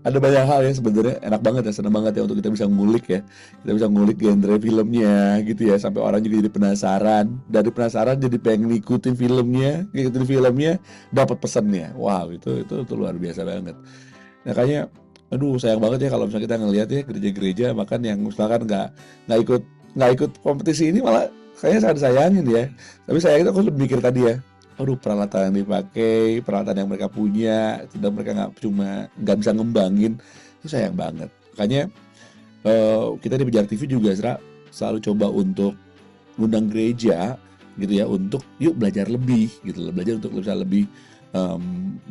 [SPEAKER 6] Ada banyak hal yang sebenarnya enak banget ya, senang banget ya untuk kita bisa ngulik ya. Kita bisa ngulik genre filmnya gitu ya, sampai orang juga jadi penasaran. Dari penasaran jadi pengen ngikutin filmnya, dapat pesannya. Wow, itu luar biasa banget. Makanya aduh sayang banget ya kalau misalnya kita ngelihat ya gereja-gereja makan yang misalkan nggak ikut kompetisi ini, malah kayaknya sangat disayangin ya. Tapi sayangnya aku lebih mikir tadi ya, aduh peralatan yang dipakai, peralatan yang mereka punya, dan mereka nggak bisa ngembangin, itu sayang banget. Makanya kita di Pijar TV juga selalu coba untuk ngundang gereja gitu ya, untuk yuk belajar lebih gitu loh, belajar untuk bisa lebih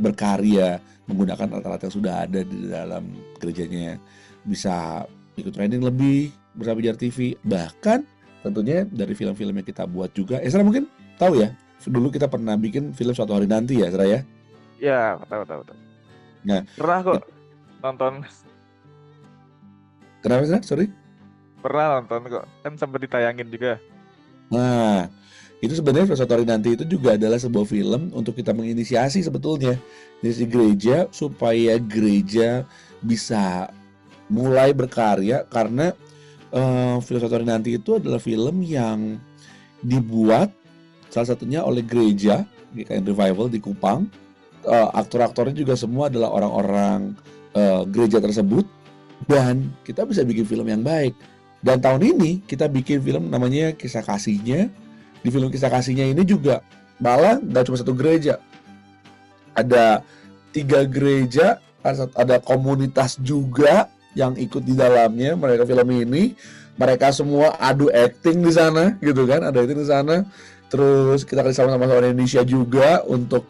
[SPEAKER 6] berkarya menggunakan alat-alat yang sudah ada di dalam gerejanya, bisa ikut training lebih bersama Pijar TV, bahkan tentunya dari film-film yang kita buat juga. Esra mungkin tahu ya, dulu kita pernah bikin film Suatu Hari Nanti ya, Esra ya?
[SPEAKER 3] Ya, tahu.
[SPEAKER 6] Nah,
[SPEAKER 3] Pernah kok nonton.
[SPEAKER 6] Kenapa Esra? Sorry?
[SPEAKER 3] Pernah nonton kok, kan sempat ditayangin juga.
[SPEAKER 6] Nah, itu sebenarnya Suatu Hari Nanti itu juga adalah sebuah film untuk kita menginisiasi sebetulnya dari gereja, supaya gereja bisa mulai berkarya, karena film Satori Nanti itu adalah film yang dibuat salah satunya oleh gereja GKN Revival di Kupang. Aktor-aktornya juga semua adalah orang-orang gereja tersebut, dan kita bisa bikin film yang baik. Dan tahun ini kita bikin film namanya Kisah Kasihnya. Di film Kisah Kasihnya ini juga malah nggak cuma satu gereja, ada 3 gereja, ada komunitas juga yang ikut di dalamnya mereka film ini. Mereka semua adu acting di sana gitu kan, ada acting di sana. Terus kita kerja sama orang Indonesia juga untuk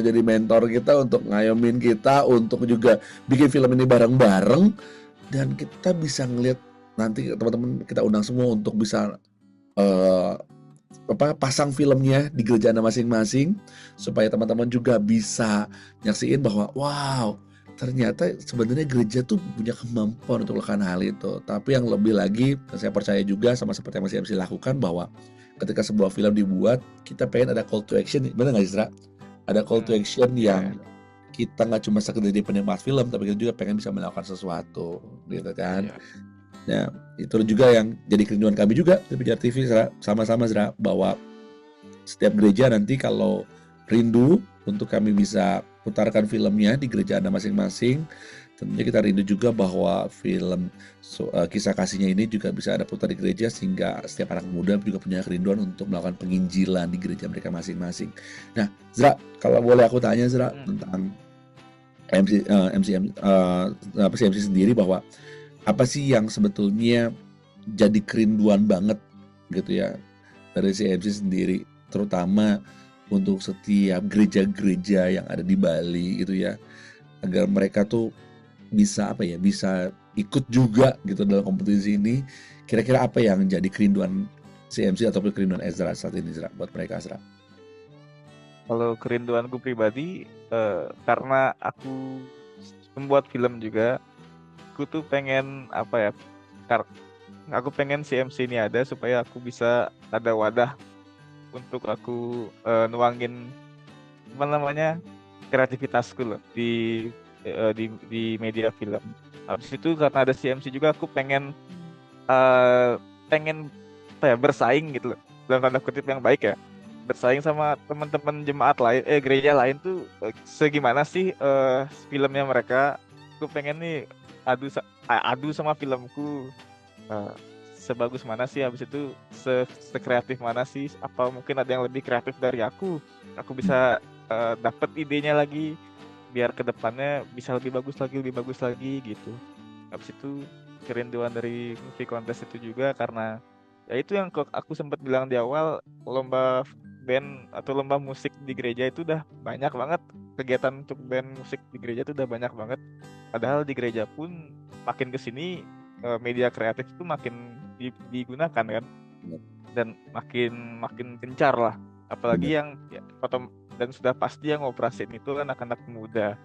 [SPEAKER 6] jadi mentor kita, untuk ngayomin kita, untuk juga bikin film ini bareng-bareng. Dan kita bisa ngeliat nanti teman-teman kita undang semua untuk bisa pasang filmnya di gereja Anda masing-masing, supaya teman-teman juga bisa nyaksiin bahwa wow, ternyata sebenarnya gereja tuh punya kemampuan untuk melakukan hal itu. Tapi yang lebih lagi, saya percaya juga sama seperti yang Mas MC lakukan, bahwa ketika sebuah film dibuat, kita pengen ada call to action. Benar nggak sih, Ra? Ada call to action yang kita nggak cuma sekedar jadi penikmat film, tapi kita juga pengen bisa melakukan sesuatu, gitu kan? Nah, itu juga yang jadi kerinduan kami juga di Pijar TV, Zra. Sama-sama, Zra, bahwa setiap gereja nanti kalau rindu untuk kami bisa putarkan filmnya di gereja Anda masing-masing, tentunya kita rindu juga bahwa film Kisah Kasihnya ini juga bisa ada putar di gereja, sehingga setiap anak muda juga punya kerinduan untuk melakukan penginjilan di gereja mereka masing-masing. Nah, Zra, kalau boleh aku tanya, Zra, tentang MC sendiri, bahwa apa sih yang sebetulnya jadi kerinduan banget gitu ya dari CMC sendiri, terutama untuk setiap gereja-gereja yang ada di Bali gitu ya, agar mereka tuh bisa bisa ikut juga gitu dalam kompetisi ini. Kira-kira apa yang jadi kerinduan CMC ataupun kerinduan Ezra saat ini, Ezra, buat mereka, Ezra?
[SPEAKER 3] Kalau kerinduanku pribadi, karena aku membuat film juga, aku tuh pengen aku pengen CMC ini ada supaya aku bisa ada wadah untuk aku nuangin kreativitasku loh di media film. Habis itu karena ada CMC juga, aku pengen bersaing gitu loh, dalam tanda kutip yang baik ya, bersaing sama teman-teman jemaat lain, gereja lain tuh segimana sih filmnya mereka. Aku pengen nih adu sama filmku, sebagus mana sih, habis itu sekreatif mana sih, apa mungkin ada yang lebih kreatif dari aku bisa dapat idenya lagi biar kedepannya bisa lebih bagus lagi gitu. Habis itu kerinduan dari movie contest itu juga karena ya itu yang aku sempat bilang di awal, lomba band atau lomba musik di gereja itu udah banyak banget, kegiatan untuk band musik di gereja itu udah banyak banget. Padahal di gereja pun makin kesini media kreatif itu makin digunakan kan, dan makin gencar lah. Apalagi yang dan sudah pasti yang ngoperasin itu kan anak-anak muda.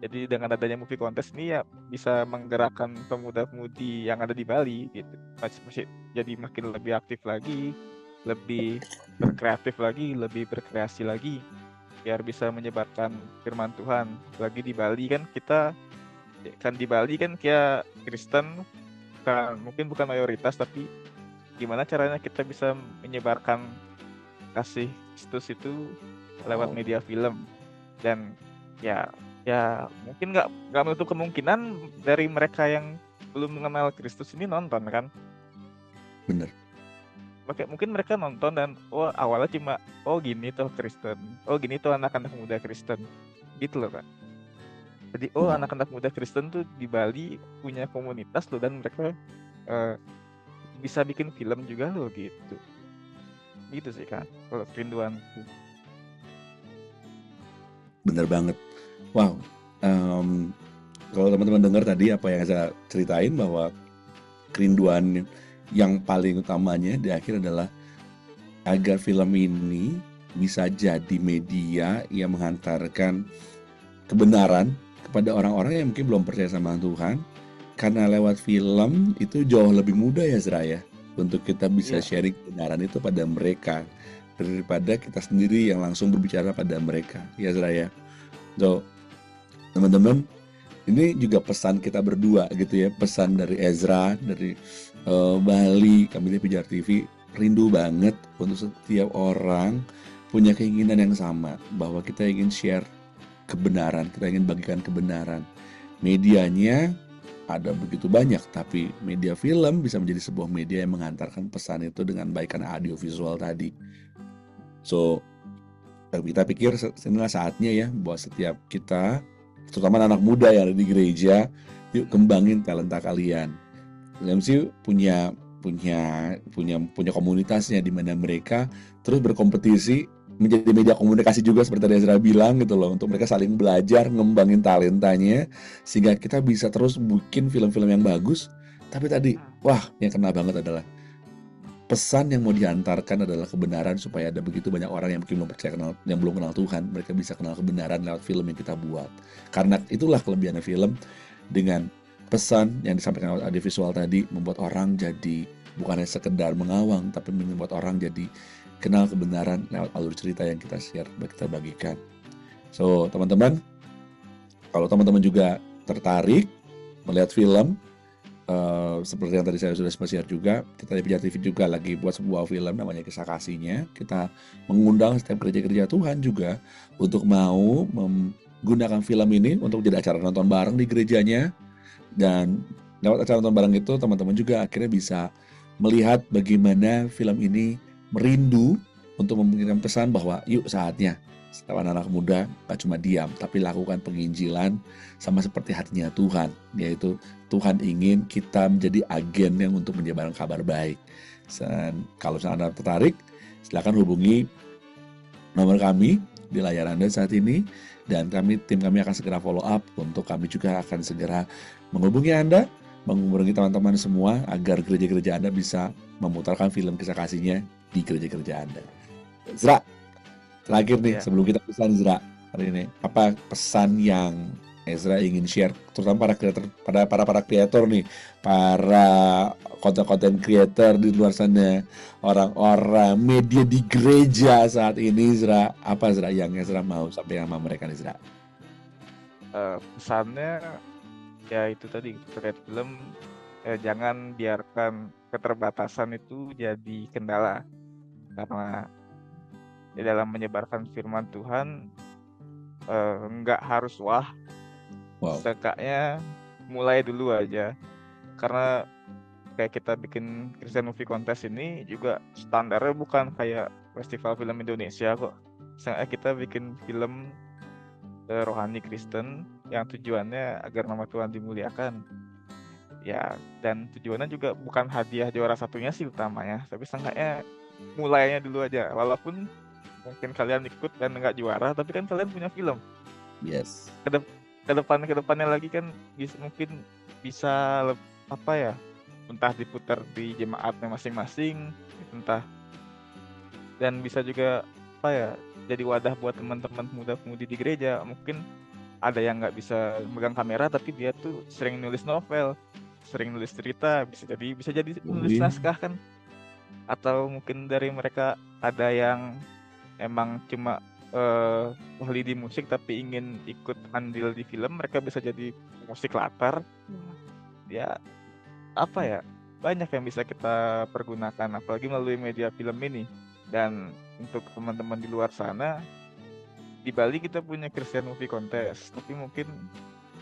[SPEAKER 3] Jadi dengan adanya movie contest ini ya bisa menggerakkan pemuda-pemudi yang ada di Bali gitu. Masih jadi makin lebih aktif lagi, lebih berkreatif lagi, lebih berkreasi lagi, biar bisa menyebarkan firman Tuhan. Lagi di Bali kan kita Kristen, mungkin bukan mayoritas, tapi gimana caranya kita bisa menyebarkan kasih Kristus itu lewat media film. Dan ya mungkin nggak menutup kemungkinan dari mereka yang belum mengenal Kristus ini nonton kan.
[SPEAKER 6] Bener.
[SPEAKER 3] Mungkin mereka nonton dan awalnya cuma gini tuh Kristen, gini tuh anak-anak muda Kristen gitu loh kan. Jadi anak-anak muda Kristen tuh di Bali punya komunitas loh, dan mereka bisa bikin film juga loh gitu sih kan kalau kerinduanku.
[SPEAKER 6] Bener banget. Wow. Kalau teman-teman dengar tadi apa yang saya ceritain, bahwa kerinduan yang paling utamanya di akhir adalah agar film ini bisa jadi media yang menghantarkan kebenaran kepada orang-orang yang mungkin belum percaya sama Tuhan. Karena lewat film itu jauh lebih mudah ya, Zra, ya, untuk kita bisa sharing kebenaran itu pada mereka daripada kita sendiri yang langsung berbicara pada mereka, ya, Zra, ya. So, teman-teman, ini juga pesan kita berdua gitu ya, pesan dari Ezra, dari Bali, kami di Pijar TV rindu banget untuk setiap orang punya keinginan yang sama, bahwa kita ingin share kebenaran, kita ingin bagikan kebenaran. Medianya ada begitu banyak, tapi media film bisa menjadi sebuah media yang mengantarkan pesan itu dengan baik karena audiovisual tadi. So, kita pikir inilah saatnya ya, bahwa setiap kita, terutama anak muda yang ada di gereja, yuk kembangin talenta kalian. MC punya komunitasnya di mana mereka terus berkompetisi menjadi media komunikasi juga seperti tadi Ezra bilang gitu loh, untuk mereka saling belajar, ngembangin talentanya sehingga kita bisa terus bikin film-film yang bagus. Tapi tadi, wah, yang kena banget adalah pesan yang mau diantarkan adalah kebenaran, supaya ada begitu banyak orang yang mungkin belum kenal Tuhan, mereka bisa kenal kebenaran lewat film yang kita buat. Karena itulah kelebihannya film, dengan pesan yang disampaikan lewat audiovisual tadi membuat orang jadi bukan hanya sekedar mengawang, tapi membuat orang jadi kenal kebenaran lewat alur cerita yang kita share, kita bagikan. So, teman-teman, kalau teman-teman juga tertarik melihat film, seperti yang tadi saya sudah sempat share juga, kita di Pijar TV juga lagi buat sebuah film namanya Kisah Kasihnya. Kita mengundang setiap gereja-gereja Tuhan juga untuk mau menggunakan film ini untuk jadi acara nonton bareng di gerejanya. Dan lewat acara nonton bareng itu, teman-teman juga akhirnya bisa melihat bagaimana film ini merindu untuk memberikan pesan bahwa yuk saatnya setiap anak muda gak cuma diam, tapi lakukan penginjilan sama seperti hatinya Tuhan, yaitu Tuhan ingin kita menjadi agen yang untuk menyebarkan kabar baik. Dan kalau Anda tertarik, silakan hubungi nomor kami di layar Anda saat ini, dan tim kami akan segera follow up. Untuk kami juga akan segera menghubungi Anda, menghubungi teman-teman semua agar gereja-gereja Anda bisa memutarkan film Kisah Kasihnya di gereja-gereja Anda. Zra, terakhir nih sebelum kita pesan Zra hari ini, apa pesan yang Ezra ingin share, terutama para kreator nih, para konten creator di luar sana, orang-orang media di gereja saat ini, Zra, apa Zra yang Ezra mau sampaikan sama mereka nih, Zra?
[SPEAKER 3] Pesannya ya itu tadi, terkait film, jangan biarkan keterbatasan itu jadi kendala, karena di dalam menyebarkan firman Tuhan nggak harus wah. Setidaknya mulai dulu aja, karena kayak kita bikin Christian Movie Contest ini juga standarnya bukan kayak festival film Indonesia kok. Misalnya kita bikin film rohani Kristen yang tujuannya agar nama Tuhan dimuliakan ya, dan tujuannya juga bukan hadiah juara satunya sih utamanya, tapi seenggaknya mulainya dulu aja. Walaupun mungkin kalian ikut dan nggak juara, tapi kan kalian punya film.
[SPEAKER 6] Yes.
[SPEAKER 3] Kedepannya lagi kan mungkin bisa apa ya, entah diputar di jemaatnya masing-masing, entah, dan bisa juga apa ya, jadi wadah buat teman-teman muda-mudi di gereja. Mungkin ada yang nggak bisa megang kamera tapi dia tuh sering nulis novel, sering nulis cerita, bisa jadi nulis naskah kan. Atau mungkin dari mereka ada yang emang cuma ahli di musik tapi ingin ikut andil di film, mereka bisa jadi musik latar. Ya apa ya, banyak yang bisa kita pergunakan apalagi melalui media film ini. Dan untuk teman-teman di luar sana, di Bali kita punya Christian Movie Contest, tapi mungkin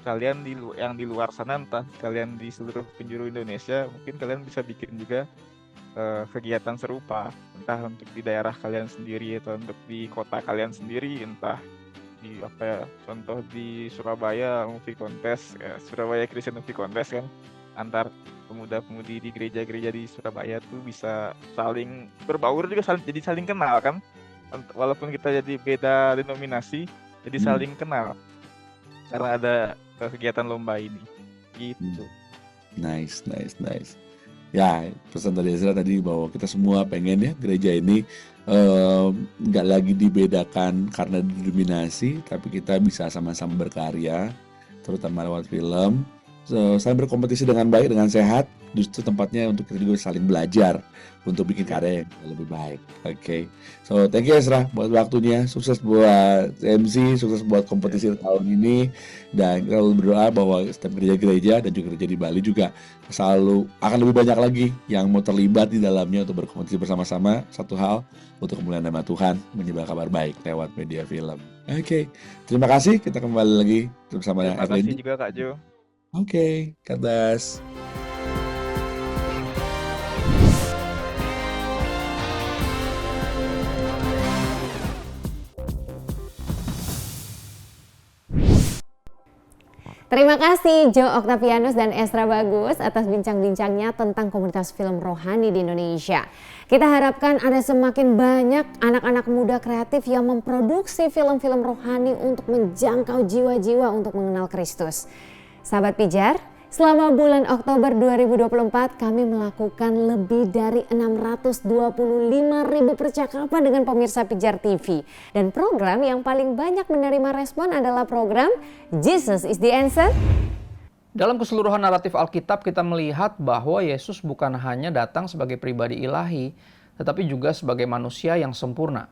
[SPEAKER 3] kalian yang di luar sana, entah kalian di seluruh penjuru Indonesia, mungkin kalian bisa bikin juga kegiatan serupa, entah untuk di daerah kalian sendiri atau untuk di kota kalian sendiri, entah di apa ya, contoh di Surabaya Movie Contest, Surabaya Christian Movie Contest kan, antar pemuda-pemudi di gereja-gereja di Surabaya tuh bisa saling berbaur juga, jadi saling kenal kan, walaupun kita jadi beda denominasi, jadi saling kenal karena ada kegiatan lomba ini gitu.
[SPEAKER 6] Nice. Ya, pesan dari Ezra tadi bahwa kita semua pengen ya gereja ini nggak lagi dibedakan karena didominasi, tapi kita bisa sama-sama berkarya, terutama lewat film, saling berkompetisi dengan baik, dengan sehat, justru tempatnya untuk kita juga saling belajar untuk bikin karya yang lebih baik. Oke. So, thank you Ezra buat waktunya. Sukses buat MC, sukses buat kompetisi tahun ini. Dan kita selalu berdoa bahwa setiap gereja-gereja dan juga gereja di Bali juga selalu akan lebih banyak lagi yang mau terlibat di dalamnya untuk berkompetisi bersama-sama. Satu hal, untuk kemuliaan nama Tuhan, menyebar kabar baik lewat media film. Oke. Terima kasih. Kita kembali lagi bersama
[SPEAKER 3] Terima
[SPEAKER 6] Evelyn.
[SPEAKER 3] kasih juga Kak Jo.
[SPEAKER 6] Oke, Kadas.
[SPEAKER 2] Terima kasih Joe Octavianus dan Esra Bagus atas bincang-bincangnya tentang komunitas film rohani di Indonesia. Kita harapkan ada semakin banyak anak-anak muda kreatif yang memproduksi film-film rohani untuk menjangkau jiwa-jiwa untuk mengenal Kristus. Sahabat Pijar, selama bulan Oktober 2024 kami melakukan lebih dari 625.000 percakapan dengan pemirsa Pijar TV. Dan program yang paling banyak menerima respon adalah program Jesus is the Answer.
[SPEAKER 7] Dalam keseluruhan naratif Alkitab kita melihat bahwa Yesus bukan hanya datang sebagai pribadi ilahi, tetapi juga sebagai manusia yang sempurna,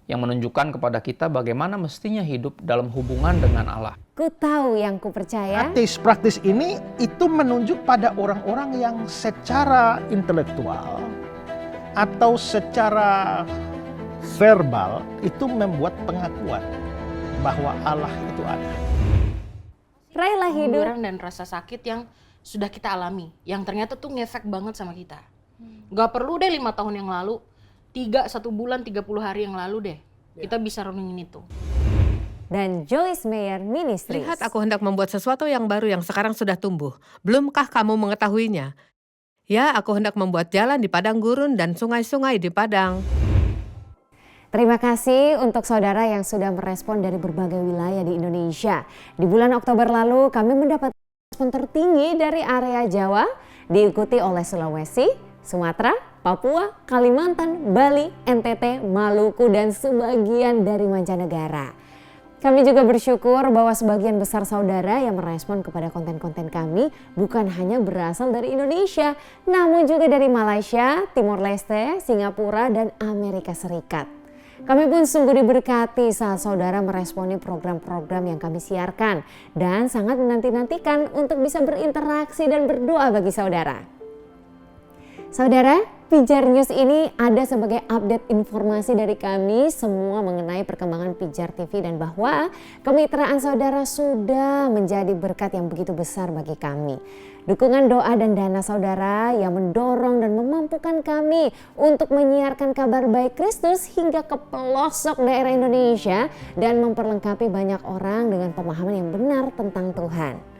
[SPEAKER 7] yang menunjukkan kepada kita bagaimana mestinya hidup dalam hubungan dengan Allah.
[SPEAKER 2] Ku tahu yang ku percaya.
[SPEAKER 5] Ateis praktis ini itu menunjuk pada orang-orang yang secara intelektual atau secara verbal itu membuat pengakuan bahwa Allah itu ada.
[SPEAKER 2] Raihlah hidup.
[SPEAKER 8] Kemunduran dan rasa sakit yang sudah kita alami, yang ternyata tuh ngefek banget sama kita. Gak perlu deh 5 tahun yang lalu, 1 bulan 30 hari yang lalu deh, kita bisa renungin itu.
[SPEAKER 2] Dan Joyce Meyer Ministries.
[SPEAKER 9] Lihat, aku hendak membuat sesuatu yang baru yang sekarang sudah tumbuh. Belumkah kamu mengetahuinya? Ya, aku hendak membuat jalan di padang gurun dan sungai-sungai di padang.
[SPEAKER 2] Terima kasih untuk saudara yang sudah merespon dari berbagai wilayah di Indonesia. Di bulan Oktober lalu kami mendapat respon tertinggi dari area Jawa, diikuti oleh Sulawesi, Sumatera, Papua, Kalimantan, Bali, NTT, Maluku, dan sebagian dari mancanegara. Kami juga bersyukur bahwa sebagian besar saudara yang merespon kepada konten-konten kami bukan hanya berasal dari Indonesia, namun juga dari Malaysia, Timor Leste, Singapura, dan Amerika Serikat. Kami pun sungguh diberkati saat saudara meresponi program-program yang kami siarkan dan sangat menanti-nantikan untuk bisa berinteraksi dan berdoa bagi saudara. Saudara, Pijar News ini ada sebagai update informasi dari kami semua mengenai perkembangan Pijar TV dan bahwa kemitraan saudara sudah menjadi berkat yang begitu besar bagi kami. Dukungan doa dan dana saudara yang mendorong dan memampukan kami untuk menyiarkan kabar baik Kristus hingga ke pelosok daerah Indonesia dan memperlengkapi banyak orang dengan pemahaman yang benar tentang Tuhan.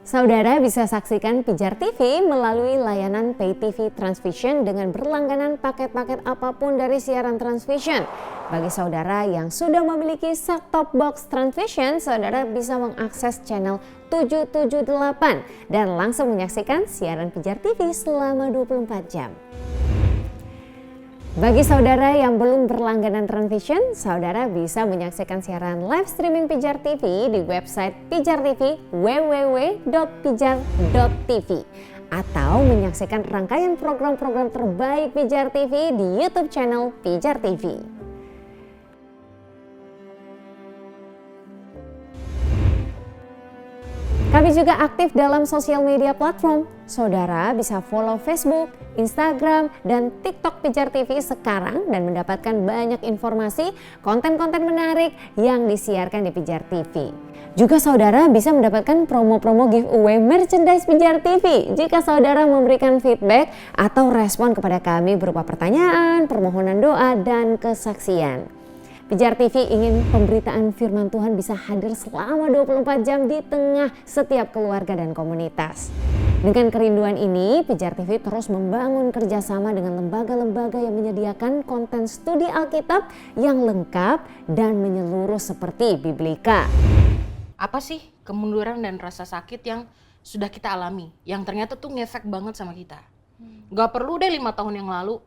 [SPEAKER 2] Saudara bisa saksikan Pijar TV melalui layanan Pay TV Transvision dengan berlangganan paket-paket apapun dari siaran Transvision. Bagi saudara yang sudah memiliki set-top box Transvision, saudara bisa mengakses channel 778 dan langsung menyaksikan siaran Pijar TV selama 24 jam. Bagi saudara yang belum berlangganan Transvision, saudara bisa menyaksikan siaran live streaming Pijar TV di website Pijar TV www.pijar.tv atau menyaksikan rangkaian program-program terbaik Pijar TV di YouTube channel Pijar TV. Kami juga aktif dalam sosial media platform. Saudara bisa follow Facebook, Instagram, dan TikTok Pijar TV sekarang dan mendapatkan banyak informasi, konten-konten menarik yang disiarkan di Pijar TV. Juga saudara bisa mendapatkan promo-promo giveaway merchandise Pijar TV jika saudara memberikan feedback atau respon kepada kami berupa pertanyaan, permohonan doa, dan kesaksian. Pijar TV ingin pemberitaan firman Tuhan bisa hadir selama 24 jam di tengah setiap keluarga dan komunitas. Dengan kerinduan ini, Pijar TV terus membangun kerjasama dengan lembaga-lembaga yang menyediakan konten studi Alkitab yang lengkap dan menyeluruh seperti Biblika.
[SPEAKER 8] Apa sih kemunduran dan rasa sakit yang sudah kita alami, yang ternyata tuh ngefek banget sama kita? Gak perlu deh 5 tahun yang lalu,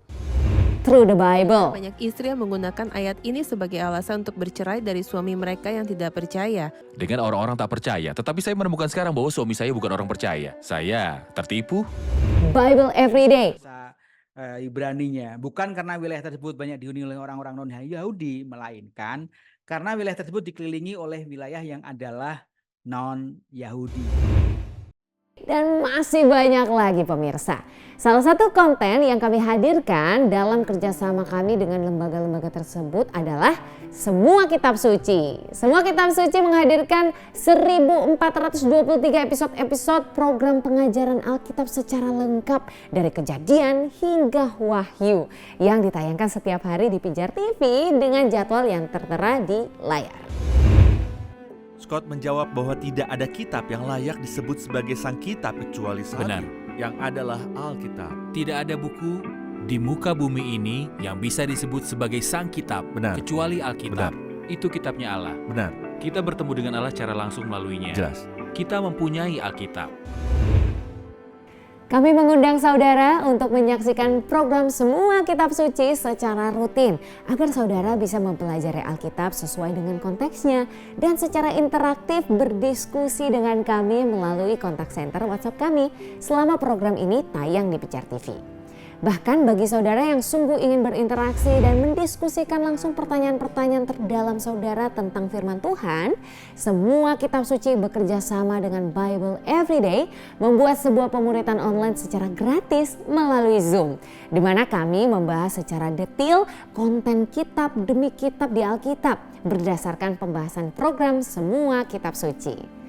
[SPEAKER 2] Through the Bible.
[SPEAKER 10] Banyak istri yang menggunakan ayat ini sebagai alasan untuk bercerai dari suami mereka yang tidak percaya.
[SPEAKER 11] Dengan orang-orang tak percaya, tetapi saya menemukan sekarang bahwa suami saya bukan orang percaya. Saya tertipu.
[SPEAKER 2] Bible Everyday.
[SPEAKER 12] Ibraninya, bukan karena wilayah tersebut banyak dihuni oleh orang-orang non-Yahudi, melainkan karena wilayah tersebut dikelilingi oleh wilayah yang adalah non-Yahudi.
[SPEAKER 2] Dan masih banyak lagi pemirsa. Salah satu konten yang kami hadirkan dalam kerjasama kami dengan lembaga-lembaga tersebut adalah Semua Kitab Suci. Semua Kitab Suci menghadirkan 1423 episode program pengajaran Alkitab secara lengkap dari Kejadian hingga Wahyu yang ditayangkan setiap hari di Pijar TV dengan jadwal yang tertera di layar.
[SPEAKER 1] Scott menjawab bahwa tidak ada kitab yang layak disebut sebagai sang kitab kecuali satu,
[SPEAKER 11] Benar.
[SPEAKER 1] yang adalah Alkitab.
[SPEAKER 11] Tidak ada buku di muka bumi ini yang bisa disebut sebagai sang kitab,
[SPEAKER 1] Benar.
[SPEAKER 11] kecuali Alkitab. Itu kitabnya Allah.
[SPEAKER 1] Benar,
[SPEAKER 11] Kita bertemu dengan Allah secara langsung melaluinya.
[SPEAKER 1] jelas.
[SPEAKER 11] Kita mempunyai Alkitab.
[SPEAKER 2] Kami mengundang saudara untuk menyaksikan program Semua Kitab Suci secara rutin agar saudara bisa mempelajari Alkitab sesuai dengan konteksnya dan secara interaktif berdiskusi dengan kami melalui kontak center WhatsApp kami selama program ini tayang di Pijar TV. Bahkan bagi saudara yang sungguh ingin berinteraksi dan mendiskusikan langsung pertanyaan-pertanyaan terdalam saudara tentang firman Tuhan, Semua Kitab Suci bekerja sama dengan Bible Everyday membuat sebuah pemuritan online secara gratis melalui Zoom, di mana kami membahas secara detail konten kitab demi kitab di Alkitab berdasarkan pembahasan program Semua Kitab Suci.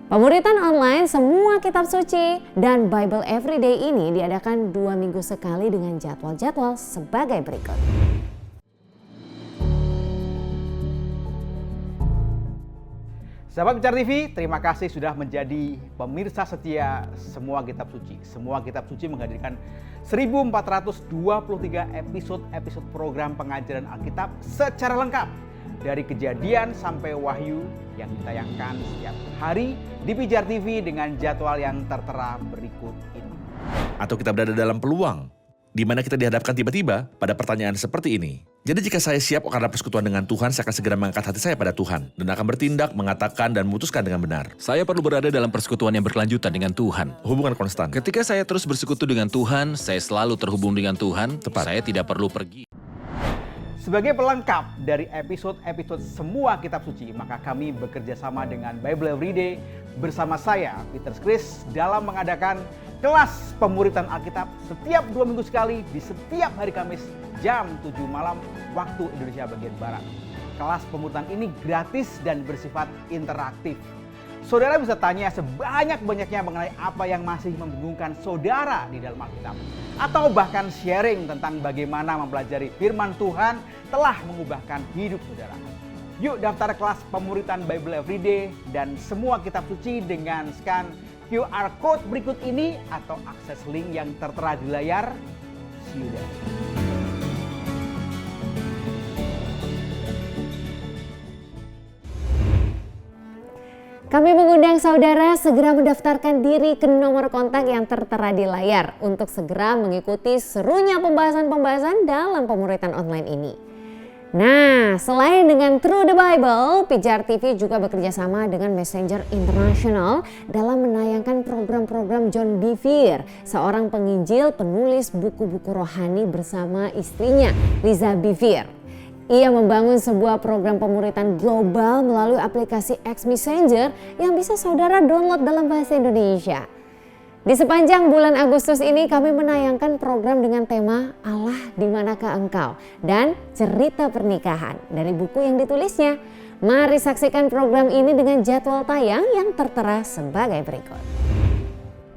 [SPEAKER 2] Pemuritan online Semua Kitab Suci dan Bible Everyday ini diadakan 2 minggu sekali dengan jadwal-jadwal sebagai berikut.
[SPEAKER 12] Sahabat Pijar TV, terima kasih sudah menjadi pemirsa setia Semua Kitab Suci. Semua Kitab Suci menghadirkan 1423 episode program pengajaran Alkitab secara lengkap. Dari Kejadian sampai Wahyu yang ditayangkan setiap hari di Pijar TV dengan jadwal yang tertera berikut ini.
[SPEAKER 1] Atau kita berada dalam peluang, di mana kita dihadapkan tiba-tiba pada pertanyaan seperti ini. Jadi jika saya siap akan persekutuan dengan Tuhan, saya akan segera mengangkat hati saya pada Tuhan dan akan bertindak, mengatakan, dan memutuskan dengan benar.
[SPEAKER 11] Saya perlu berada dalam persekutuan yang berkelanjutan dengan Tuhan.
[SPEAKER 1] Hubungan konstan.
[SPEAKER 11] Ketika saya terus bersekutu dengan Tuhan, saya selalu terhubung dengan Tuhan.
[SPEAKER 1] Tepat.
[SPEAKER 11] Saya tidak perlu pergi.
[SPEAKER 12] Sebagai pelengkap dari episode-episode Semua Kitab Suci, maka kami bekerja sama dengan Bible Everyday bersama saya, Peter Chris, dalam mengadakan kelas pemuritan Alkitab setiap 2 minggu sekali di setiap hari Kamis jam 7 malam waktu Indonesia bagian Barat. Kelas pemuritan ini gratis dan bersifat interaktif. Saudara bisa tanya sebanyak-banyaknya mengenai apa yang masih membingungkan saudara di dalam Alkitab. Atau bahkan sharing tentang bagaimana mempelajari firman Tuhan telah mengubahkan hidup saudara. Yuk daftar kelas pemuritan Bible Everyday dan Semua Kitab Suci dengan scan QR Code berikut ini atau akses link yang tertera di layar. See you there.
[SPEAKER 2] Kami mengundang saudara segera mendaftarkan diri ke nomor kontak yang tertera di layar untuk segera mengikuti serunya pembahasan-pembahasan dalam pemuritan online ini. Nah, selain dengan Through the Bible, Pijar TV juga bekerja sama dengan Messenger International dalam menayangkan program-program John Bevere, seorang penginjil penulis buku-buku rohani bersama istrinya, Liza Bevere. Ia membangun sebuah program pemuritan global melalui aplikasi X Messenger yang bisa saudara download dalam bahasa Indonesia. Di sepanjang bulan Agustus ini kami menayangkan program dengan tema Allah di manakah engkau dan cerita pernikahan dari buku yang ditulisnya. Mari saksikan program ini dengan jadwal tayang yang tertera sebagai berikut.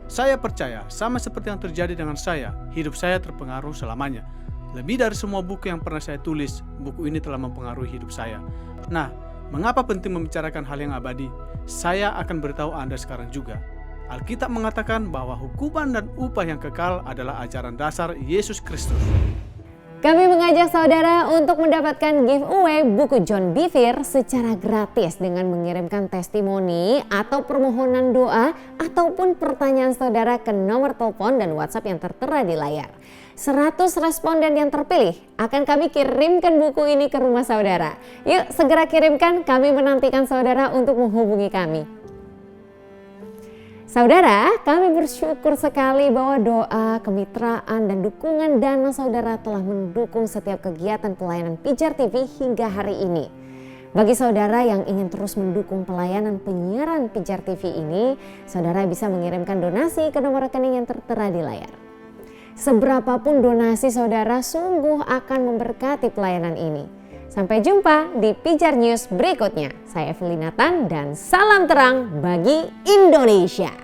[SPEAKER 13] Saya percaya sama seperti yang terjadi dengan saya, hidup saya terpengaruh selamanya. Lebih dari semua buku yang pernah saya tulis, buku ini telah mempengaruhi hidup saya. Nah, mengapa penting membicarakan hal yang abadi? Saya akan beritahu Anda sekarang juga. Alkitab mengatakan bahwa hukuman dan upah yang kekal adalah ajaran dasar Yesus Kristus.
[SPEAKER 2] Kami mengajak saudara untuk mendapatkan giveaway buku John Bevere secara gratis dengan mengirimkan testimoni atau permohonan doa ataupun pertanyaan saudara ke nomor telepon dan WhatsApp yang tertera di layar. 100 responden yang terpilih akan kami kirimkan buku ini ke rumah saudara. Yuk segera kirimkan, kami menantikan saudara untuk menghubungi kami. Saudara, kami bersyukur sekali bahwa doa, kemitraan, dan dukungan dana saudara telah mendukung setiap kegiatan pelayanan Pijar TV hingga hari ini. Bagi saudara yang ingin terus mendukung pelayanan penyiaran Pijar TV ini, saudara bisa mengirimkan donasi ke nomor rekening yang tertera di layar. Seberapapun donasi saudara sungguh akan memberkati pelayanan ini. Sampai jumpa di Pijar News berikutnya. Saya Evelyn Nathan dan salam terang bagi Indonesia.